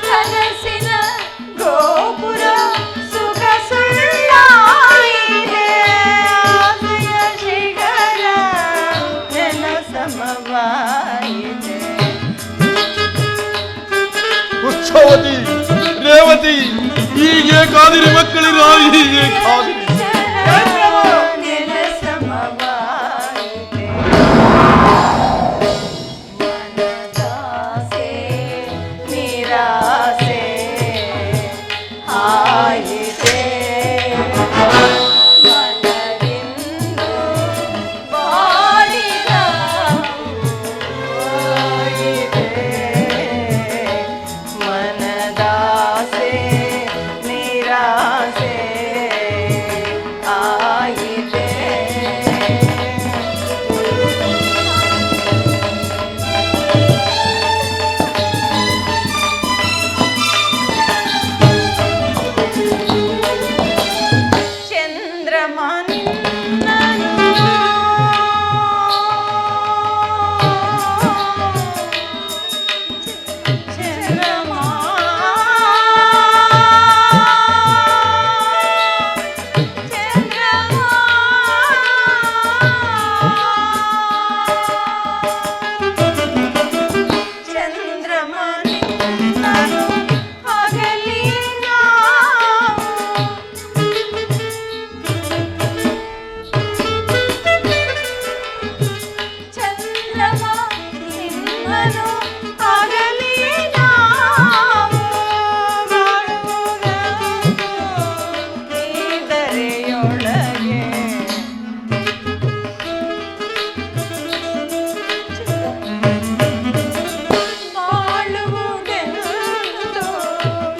ಕನಸಿನ ಗೋಪುರ ಸುಖ ಸುಳ್ಳಾಯಿದೆ ಆಸೆಯ ಶಿಖರ ಜನ ಸಮವಾಯಿದೆ. ಪುಷ್ಪವತಿ ರೇವತಿ ಹೀಗೆ ಕಾದಿರಿ ಮಕ್ಕಳಿರ ಹೀಗೆ ಕಾದಿರಿ. ಜನ ಸಮವಾಯಿದೆ. ಮನದಾಸೆ ನಿರಾಸೆ ಆಯಿತೆ ಮನದಿಂದು ಬಾಡಿದ ಆಯಿತೆ. ಮನದಾಸೆ ನಿರಾಸೆ ಆಯಿತೆ. ಚಂದ್ರಮ ನಿನ್ನನು ಚಂದ್ರಮ ಚಂದ್ರಮ ಚಂದ್ರಮ ನಿನ್ನನು ಹಗಲಿ ನಾವು ಚಂದ್ರಮ ನಿನ್ನನು ಆಗಲಿ ನಾವು ಬಾಳುವುದೆಂದು ನೀದರೆಯೊಳಗೆ. ಬಾಳುವುದೆಂದು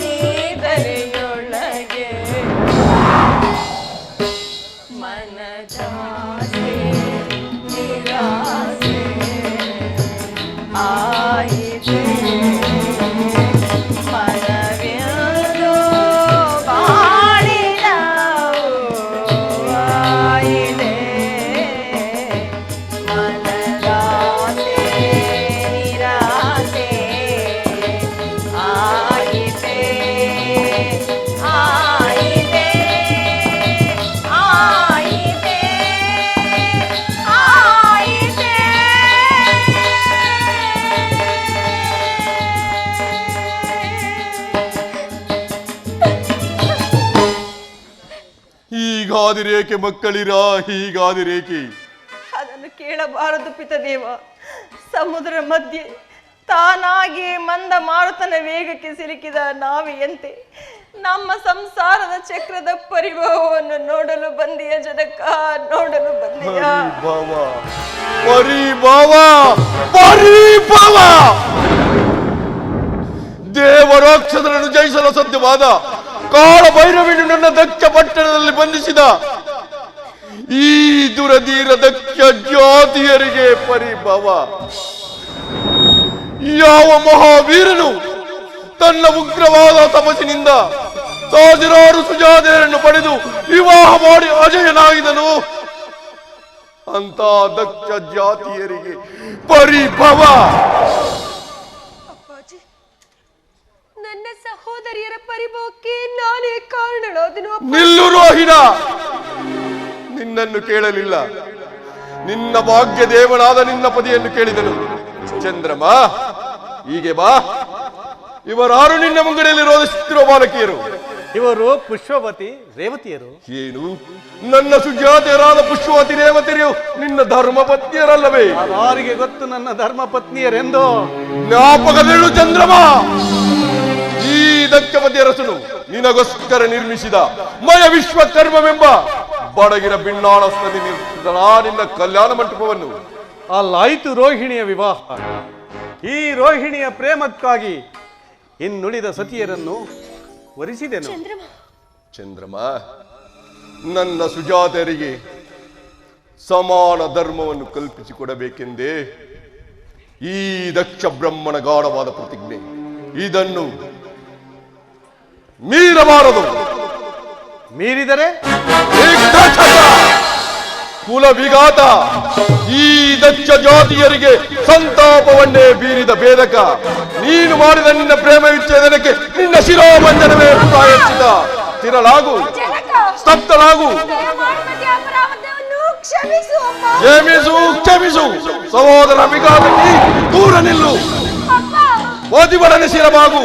ನೀದರೆಯೊಳಗೆ. ಮನದಾಸೆ ನಿರಾಸೆ ಆಯಿತೆ. ಮನವೆಂದು ಬಾಳಿದವು ಆಯಿತೆ. ಮನದಾಸೆ ನಿರಾಸೆ ಆಯಿತೆ ಆಯಿತೆ ಆಯಿತೆ ಆಯಿತೆ. ಹೀಗಾದಿರೇಕೆ ಮಕ್ಕಳಿರ ಹೀಗಾದಿರೇಕೆ? ಅದನ್ನು ಕೇಳಬಾರದು ಪಿತದೇವ. ಸಮುದ್ರ ಮಧ್ಯೆ ತಾನಾಗಿ ಮಂದ ಮಾರುತನ ವೇಗಕ್ಕೆ ಸಿಲುಕಿದ ನಾವೆಯಂತೆ ನಮ್ಮ ಸಂಸಾರದ ಚಕ್ರದ ಪರಿಭವವನ್ನು ನೋಡಲು ಬಂದಿಯ ಜನಕ, ನೋಡಲು ಬಂದಿಯ. ದೇವರಾಕ್ಷಸರನ್ನು ಜಯಿಸಲು ಸಾಧ್ಯವಾದ ಕಾಳ ಭೈರವಿಯನ್ನು ನನ್ನ ದಕ್ಷ ಪಟ್ಟಣದಲ್ಲಿ ಬಂಧಿಸಿದ ಈ ದುರಧೀರ ದಕ್ಷ ಜಾತಿಯರಿಗೆ ಪರಿಭವ. ಯಾವ ಮಹಾವೀರನು ತನ್ನ ಉಗ್ರವಾದ ತಪಸ್ಸಿನಿಂದ ಸಾವಿರಾರು ಸುಜಾತೆಯರನ್ನು ಪಡೆದು ವಿವಾಹ ಮಾಡಿ ಅಜಯನಾಗಿದನು. ಅಂತ ದಕ್ಷ ಜಾತಿಯರಿಗೆ ಪರಿಭವ. ಅಪ್ಪಾಜಿ, ನನ್ನ ಸಹೋದರಿಯರ ಪರಿಭವಕ್ಕೆ ನಾನೇ ಕಾರಣಳಾದೆನು. ನಿಲ್ಲು ರೋಹಿಣ, ನಿನ್ನನ್ನು ಕೇಳಲಿಲ್ಲ, ನಿನ್ನ ಭಾಗ್ಯ ದೇವನಾದ ನಿನ್ನ ಪತಿಯನ್ನು ಕೇಳಿದನು. ಚಂದ್ರಮ, ಹೀಗೆ ಬಾ. ಇವರಾರು ನಿನ್ನ ಮುಂಗಡೆಯಲ್ಲಿ ರೋಧಿಸುತ್ತಿರುವ ಬಾಲಕಿಯರು? ಇವರು ಪುಷ್ಪವತಿ ರೇವತಿಯರು. ಏನು, ನನ್ನ ಸುಜಾತೆಯರಾದ ಪುಷ್ಪವತಿ ರೇವತಿಯರು ನಿನ್ನ ಧರ್ಮ ಪತ್ನಿಯರಲ್ಲವೇ? ಯಾರಿಗೆ ಗೊತ್ತು ನನ್ನ ಧರ್ಮ ಪತ್ನಿಯರೆಂದು? ಜ್ಞಾಪಕದಳು ಚಂದ್ರಮ. ಈ ದಕ್ಷಪತಿ ಅರಸನು ನಿನಗೋಸ್ಕರ ನಿರ್ಮಿಸಿದ ಮಯ ವಿಶ್ವಕರ್ಮವೆಂಬ ಬಡಗಿರ ಬಿಣ್ಣಾಳಸ್ಥದಲ್ಲಿ ನಿರ್ಮಿಸಿದ ನಿನ್ನ ಕಲ್ಯಾಣ ಮಂಟಪವನ್ನು. ಅಲ್ಲಾಯಿತು ರೋಹಿಣಿಯ ವಿವಾಹ. ಈ ರೋಹಿಣಿಯ ಪ್ರೇಮಕ್ಕಾಗಿ ಇನ್ನುಳಿದ ಸತಿಯರನ್ನು ವರಿಸಿದೆನು. ಚಂದ್ರಮ, ನನ್ನ ಸುಜಾತೆಯರಿಗೆ ಸಮಾನ ಧರ್ಮವನ್ನು ಕಲ್ಪಿಸಿಕೊಡಬೇಕೆಂದೇ ಈ ದಕ್ಷ ಬ್ರಹ್ಮಣ ಗಾಢವಾದ ಪ್ರತಿಜ್ಞೆ. ಇದನ್ನು ಮೀರಬಾರದು. ಮೀರಿದರೆ ಕುಲ ವಿಘಾತ. ಈ ದಕ್ಷ ಜಾತಿಯರಿಗೆ ಸಂತಾಪವನ್ನೇ ಬೀರಿದ ಭೇದಕ, ನೀನು ಮಾಡಿದ ನಿನ್ನ ಪ್ರೇಮ ವಿಚ್ಛೇದನಕ್ಕೆ ನಿನ್ನ ಶಿರೋಮಂಜನವೇ ಪ್ರಾಯಶ್ಚಿತ. ಸ್ಥಿರಲಾಗು, ಸ್ತಬ್ಧಲಾಗು. ಕ್ಷಮಿಸು, ಕ್ಷಮಿಸು. ಸಹೋದರ ವಿಗಾದಲ್ಲಿ ದೂರ ನಿಲ್ಲು. ಓದಿಬಡನೆ ಶಿರಬಾಗು.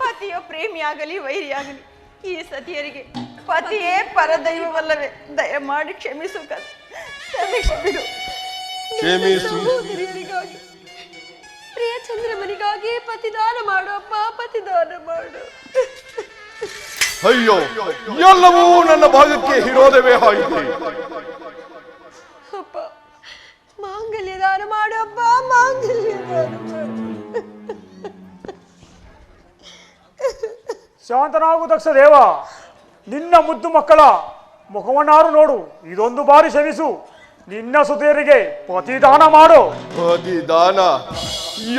ಪತಿಯ ಪ್ರೇಮಿಯಾಗಲಿ ವೈರಿಯಾಗಲಿ ಈ ಸತಿಯರಿಗೆ ಪತಿಯೇ ಪರದೈವವಲ್ಲವೇ? ದಯಮಾಡಿ ಕ್ಷಮಿಸು, ಕ್ಷಮಿಸಿಬಿಡು. ಸಹೋದರಿಯರಿಗಾಗಿ, ಪ್ರಿಯ ಚಂದ್ರಮನಿಗಾಗಿ ಪತಿದಾನ ಮಾಡು ಅಪ್ಪ, ಪತಿದಾನ ಮಾಡು. ಅಯ್ಯೋ, ಎಲ್ಲವೂ ನನ್ನ ಭಾಗಕ್ಕೆ ವಿರೋಧವೇ ಆಯಿತು. ಅಪ್ಪ, ಮಾಂಗಲ್ಯ ದಾನ ಮಾಡು ಅಪ್ಪ, ಮಾಂಗಲ್ಯ ದಾನ ಮಾಡು. ಶಾಂತನಾಗು ದಕ್ಷ ದೇವ, ನಿನ್ನ ಮುದ್ದು ಮಕ್ಕಳ ಮುಖವನ್ನಾರು ನೋಡು. ಇದೊಂದು ಬಾರಿ ಕ್ಷಮಿಸು. ನಿನ್ನ ಸುತೆಯರಿಗೆ ಪತಿದಾನ ಮಾಡು. ಪತಿದಾನ?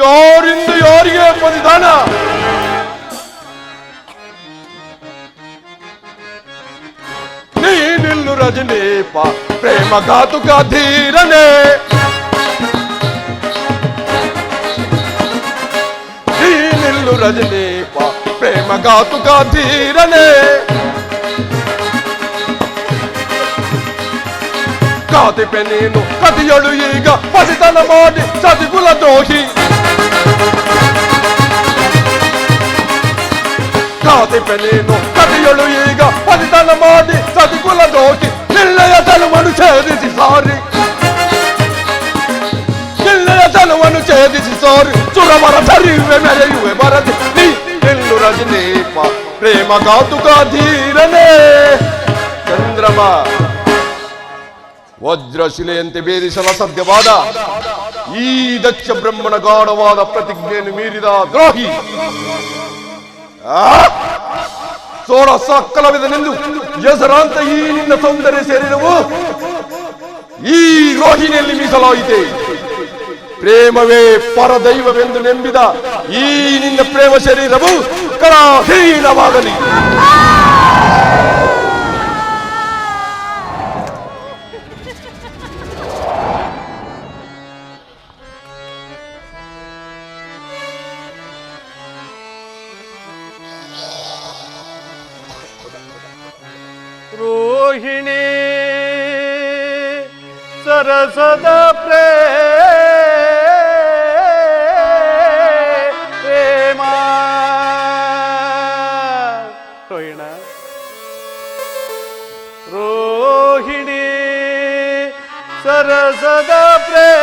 ಯಾರಿಂದ ಯಾರಿಗೆ ಪತಿದಾನ? ನೀನಿಲ್ಲು ರಜನೀಪ ಪ್ರೇಮ ಘಾತುಕ ಧೀರನೆ, ನೀನಿಲ್ಲು ರಜನೀಪ ಪ್ರೇಮ ಘಾತುಕ ಧೀರನೆ. ಕಾತಿಪೆ ನೀನು ಕದಿಯಳು ಈಗ ಪತಿತನ ಮಾಡಿ ಸತಿಕುಲ ದ್ರೋಹಿ. ಕಾತಿಪೆ ನೀನು ಕದಿಯಳು ಈಗ ಪತಿತನ ಮಾಡಿ ಸತಿಕುಲ ದ್ರೋಹಿ. ನಿಳ್ಳೆಯ ತನುವನ್ನು ಛೇದಿಸಿ ಸಾರಿ, ನಿಳ್ಳೆಯ ತನುವನ್ನು ಛೇದಿಸಿ ಸಾರಿ. ಸುರವರ ಸರಿಯುವೆ ಮೆರೆಯುವೆ ಬರದೆ ನೀ ನಿಲ್ಲು ರಜನೀಪ ಪ್ರೇಮ ಘಾತುಕ ಧೀರನೆ. ಚಂದ್ರಮ ವಜ್ರಶಿಲೆಯಂತೆ ಭೇದಿಸಲು ಅಸಾಧ್ಯವಾದ ಈ ದಕ್ಷ ಬ್ರಹ್ಮನ ಗಾಢವಾದ ಪ್ರತಿಜ್ಞೆಯನ್ನು ಮೀರಿದ ದ್ರೋಹಿ. ಸೋರ ಸಕ್ಕಲವಿದನೆಂದು ಹೆಸರಾಂತ ಈ ನಿನ್ನ ಸೌಂದರ್ಯ ಶರೀರವು ಈ ರೋಹಿಣಿಯಲ್ಲಿ ಮೀಸಲಾಯಿತೆ. ಪ್ರೇಮವೇ ಪರದೈವವೆಂದು ನೆಂಬಿದ ಈ ನಿನ್ನ ಪ್ರೇಮ ಶರೀರವು ಕರಾಹೀನವಾಗಲಿ. ರೋಹಿಣಿ ಸರಸದ ಪ್ರೇಮ. ರೋಹಿಣ, ರೋಹಿಣಿ ಸರಸದ ಪ್ರೇಮ.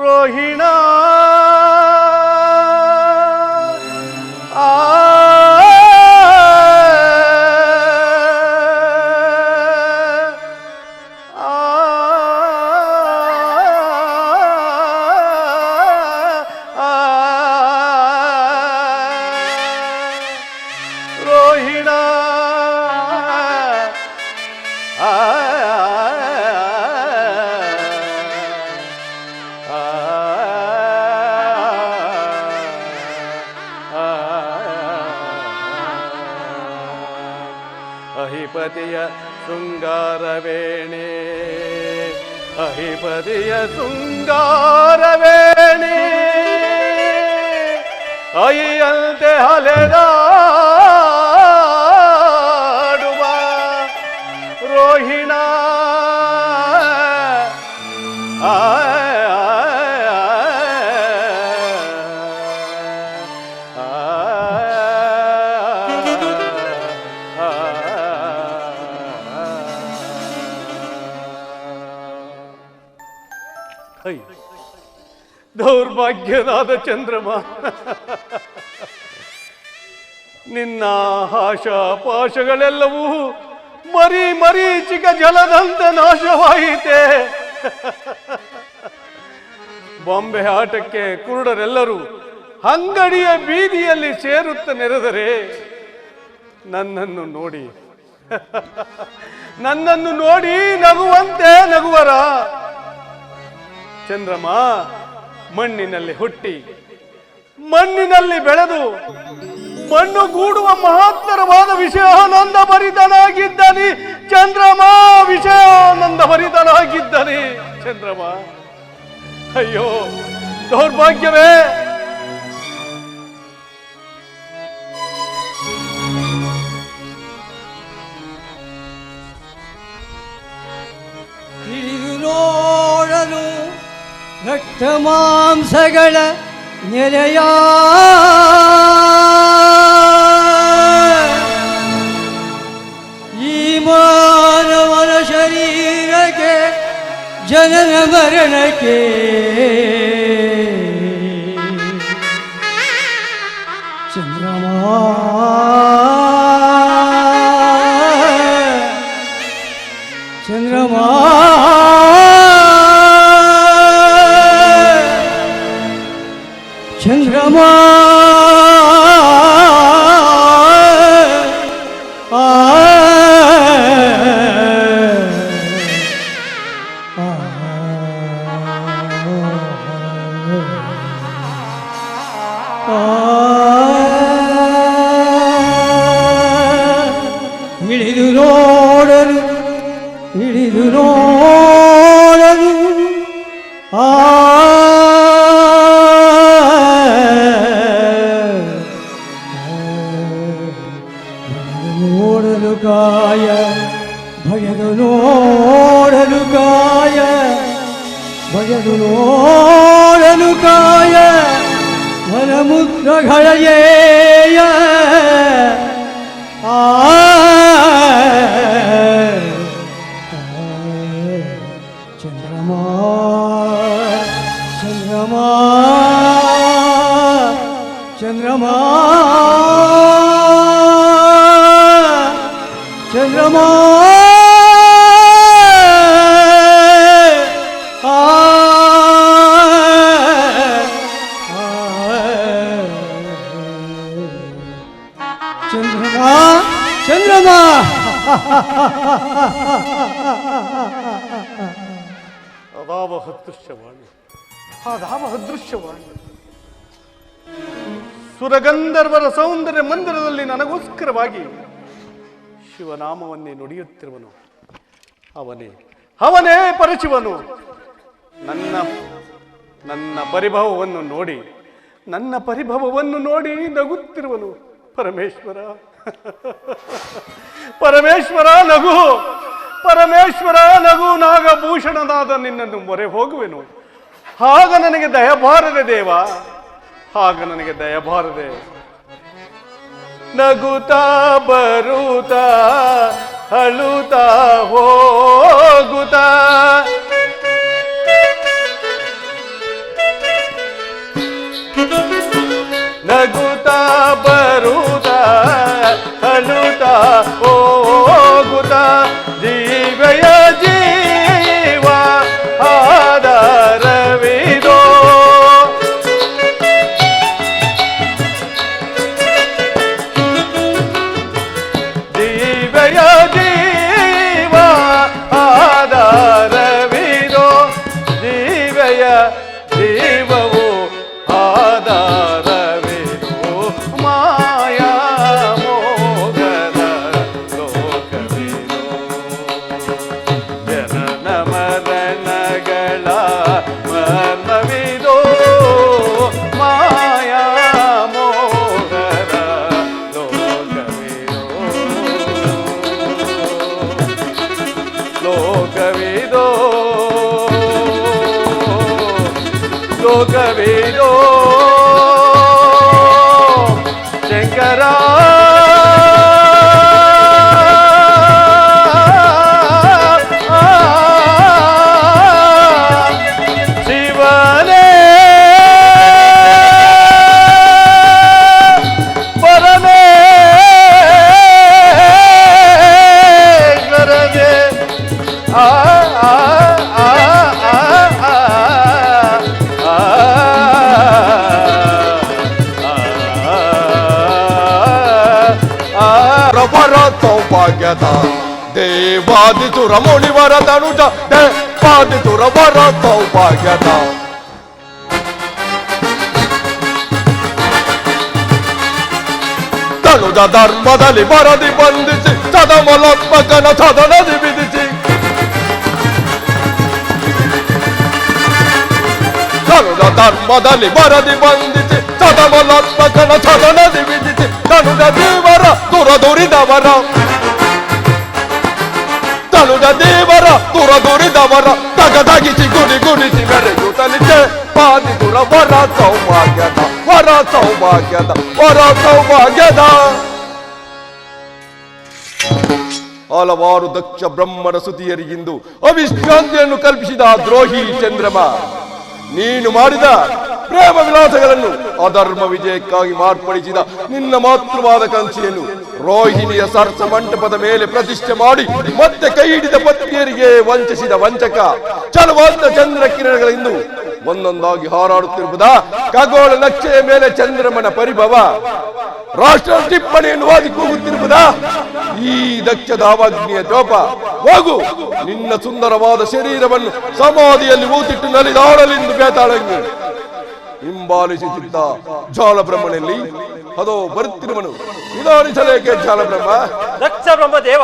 ರೋಹಿಣ ಅಹಿಪತಿಯ ಶೃಂಗಾರವೇಣೆ, ಅಹಿಪತಿಯ ಶೃಂಗಾರವೇಣೆ. ಅಯ್ಯಂತೆ ಅಲೆದಾಡುವ ರೋಹಿಣ. ದೌರ್ಭಾಗ್ಯನಾದ ಚಂದ್ರಮ, ನಿನ್ನ ಆಶಾಪಾಶಗಳೆಲ್ಲವೂ ಮರೀಚಿಕ ಜಲದಂತೆ ನಾಶವಾಯಿತೆ. ಬಾಂಬೆ ಆಟಕ್ಕೆ ಕುರುಡರೆಲ್ಲರೂ ಅಂಗಡಿಯ ಬೀದಿಯಲ್ಲಿ ಸೇರುತ್ತ ನೆರೆದರೆ ನನ್ನನ್ನು ನೋಡಿ ನಗುವಂತೆ ನಗುವರ. ಚಂದ್ರಮ, ಮಣ್ಣಿನಲ್ಲಿ ಹುಟ್ಟಿ ಮಣ್ಣಿನಲ್ಲಿ ಬೆಳೆದು ಮಣ್ಣುಗೂಡುವ ಮಹತ್ತರವಾದ ವಿಷಯಾನಂದ ಭರಿತನಾಗಿದ್ದಾನೆ ಚಂದ್ರಮ. ವಿಷಯಾನಂದ ಭರಿತನಾಗಿದ್ದಾನೆ ಚಂದ್ರಮ. ಅಯ್ಯೋ ದೌರ್ಭಾಗ್ಯವೇ. ತಿಳಿದು ನೋಡಲು ರಕ್ತ ಮಾಂಸಗಳ ನೆರೆಯ ಈ ಮಾನವನ ಶರೀರಕ್ಕೆ ಜನನ ಮರಣಕ್ಕೆ ಚಂದ್ರಮಾ ಚಂದ್ರಮಾ ಚಂದ್ರಮಾ ಇಳಿದು ನೋಡಲು ಇಳಿದು ನೋಡಲು ನೋಡಲು ಕಾಯ ಭಯದು ನೋಡಲು ಕಾಯ ಭಯದು ನೋಡಲು ಕಾಯ ಮನಮುಗ್ಧಗಳೇಯ ಚಂದ್ರಮಾ ಚಂದ್ರಮಾ ಚಂದ್ರಮಾ ಚಂದ್ರಮಾ ಚಂದ್ರಮಾ ಚಂದ್ರಮಾ ಅದಾವ ಅದೃಶ್ಯವಾಣಿ, ಅದಾವ ಅದೃಶ್ಯವಾಣಿ. ಸುರಗಂಧರ್ವರ ಸೌಂದರ್ಯ ಮಂದಿರದಲ್ಲಿ ನನಗೋಸ್ಕರವಾಗಿ ಶಿವನಾಮವನ್ನೇ ನುಡಿಯುತ್ತಿರುವನು ಅವನೇ, ಅವನೇ ಪರಶಿವನು. ನನ್ನ ಪರಿಭವವನ್ನು ನೋಡಿ, ನನ್ನ ಪರಿಭವವನ್ನು ನೋಡಿ ನಗುತ್ತಿರುವನು ಪರಮೇಶ್ವರ. ಪರಮೇಶ್ವರ ನಗು, ಪರಮೇಶ್ವರ ನಗು. ನಾಗಭೂಷಣನಾದ ನಿನ್ನನ್ನು ಮೊರೆ ಹೋಗುವೆನು. ಆಗ ನನಗೆ ದಯಬಾರದೆ ದೇವ, ಆಗ ನನಗೆ ದಯಬಾರದೆ. ನಗುತ್ತಾ ಬರುತ್ತಾ ಅಳುತ್ತಾ ಹೋಗುತ್ತಾ ನಗುತ್ತಾ ಬರುತ್ತಾ ಅಳುತ್ತಾ ಹೋಗುತ್ತಾ ಜೀವಯ ಜೀವ ಆಧಾರವಿದೋ. ಜೀವಯ ಜೀವ ಆಧಾರವಿದೋ. ಜೀವಯ ಜೀವವು ಆಧಾರವಿದೋ. ಮಾಯಾ ಮೋಗದ ಲೋಕವಿದೋ. ಜನನ ಮರಣಗಳ ಮರ್ಮವಿದೋ. ಮಾಯಾ ಮೋಗದ ಲೋಕವಿದೋ. ಲೋಕವಿದೋ ಲೋಕವಿದೋ ಶಂಕರ. ಶಿವನೇ ಪರಮೇಶ್ವರನೇ ಆ ಆ ಆ ಆ ಪ್ರಭರ ಸೌಭಾಗ್ಯದ ದೇವಾದಿತುರ ಮುನಿವರ ತನುಜ ದೇವಾದಿತುರ ವರ ಸೌಭಾಗ್ಯದ ತನುಜ ಧರ್ಮದಲ್ಲಿ ಬರದಿ ಬಂಧಿಸಿ ಸದಮಲಾತ್ಮಕನ ಸದನದಿ ವಿಧಿಸಿ ತನುಜ ಧರ್ಮದಲ್ಲಿ ಬರದಿ ಬಂಧಿಸಿ ಸದಮಲಾತ್ಮಕನ ಸದನದಿ ವಿಧಿಸಿ ತನುಜ ದೇವರ ದುರದುರಿದವರ ತನುಜ ದೇವರ ದುರದುರಿದವರ ತಗದಗಿಸಿ ಗುಡಿ ಗುಡಿಸಿ ಮೆರೆಯುತ್ತಲಿದ್ದೆ ಪಾದಿಗುರ ವರ ಸೌಭಾಗ್ಯದ ವರ ಸೌಭಾಗ್ಯದ ವರ ಸೌಭಾಗ್ಯದ ಹಲವಾರು ದಕ್ಷ ಬ್ರಹ್ಮರ ಸುತಿಯರಿಗಿಂದು ಅವಿಶ್ರಾಂತಿಯನ್ನು ಕಲ್ಪಿಸಿದ ದ್ರೋಹಿ ಚಂದ್ರಮ ನೀನು ಮಾಡಿದ ಪ್ರೇಮ ವಿಲಾಸಗಳನ್ನು ಅಧರ್ಮ ವಿಜಯಕ್ಕಾಗಿ ಮಾರ್ಪಡಿಸಿದ ನಿನ್ನ ಮಾತೃವಾದ ಕಂಚಿಯನ್ನು ರೋಹಿಣಿಯ ಸರ್ಸ ಮಂಟಪದ ಮೇಲೆ ಪ್ರತಿಷ್ಠೆ ಮಾಡಿ ಮತ್ತೆ ಕೈ ಹಿಡಿದ ಪತ್ನಿಯರಿಗೆ ವಂಚಿಸಿದ ವಂಚಕ ಚಲವಾದ ಚಂದ್ರ ಕಿರಣಗಳಿಂದ ಒಂದೊಂದಾಗಿ ಹಾರಾಡುತ್ತಿರುವುದಾ ಖಗೋಳ ನಕ್ಷೆಯ ಮೇಲೆ ಚಂದ್ರಮನ ಪರಿಭವ ರಾಷ್ಟ್ರ ಟಿಪ್ಪಣಿಯನ್ನು ಓದಿ ಕೂಗುತ್ತಿರುವುದಾ ಈ ದಕ್ಷ ದಾವಾಗ್ನಿಯ ಜೋಪ ಹೋಗು ನಿನ್ನ ಸುಂದರವಾದ ಶರೀರವನ್ನು ಸಮಾಧಿಯಲ್ಲಿ ಊತಿಟ್ಟು ನಲಿದಾಡಲೆಂದು ಬೇತಾಳಂಗಿ ಹಿಂಬಾಲಿಸುತ್ತಿದ್ದ ಜಾಲಬ್ರಹ್ಮನಲ್ಲಿ ಅದೋ ಬರುತ್ತಿರುವನು ನಿಧಾನಿಸಲೇಕೆ ಜಾಲಬ್ರಹ್ಮ ದಕ್ಷ ಬ್ರಹ್ಮದೇವ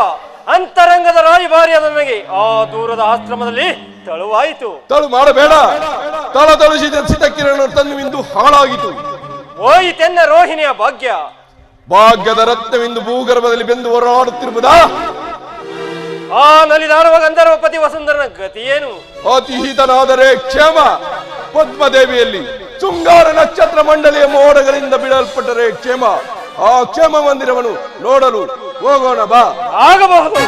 ಅಂತರಂಗದ ರಾಯಭಾರಿಯಾದ ನನಗೆ ಆ ದೂರದ ಆಶ್ರಮದಲ್ಲಿ ತಳುವಾಯಿತು. ತಳು ಮಾಡಬೇಡ ತಳತಳಿಸಿದ ಸಿತಕಿರಣ ತನ್ನುವಿಂದು ಹಾಳಾಗಿತು. ಹೋಯಿತೆನ್ನ ರೋಹಿಣಿಯ ಭಾಗ್ಯ ಭಾಗ್ಯದ ರತ್ನವಿಂದು ಭೂಗರ್ಭದಲ್ಲಿ ಬೆಂದು ಹೊರಡುತ್ತಿರುವುದಾ ಆ ನಲಿದಾಡುವ ಗಂಧರ್ವಪತಿ ವಸುಂಧರನ ಗತಿಯೇನು? ಅತಿಹಿತನಾದರೆ ಕ್ಷೇಮ ಪದ್ಮದೇವಿಯಲ್ಲಿ ಶೃಂಗಾರ ನಕ್ಷತ್ರ ಮಂಡಳಿಯ ಮೋಡಗಳಿಂದ ಬಿಡಲ್ಪಟ್ಟರೆ ಕ್ಷೇಮ. ಆ ಕ್ಷೇಮ ಮಂದಿರವನ್ನು ನೋಡಲು ಹೋಗೋಣ ಬಾ. ಆಗಬಹುದು.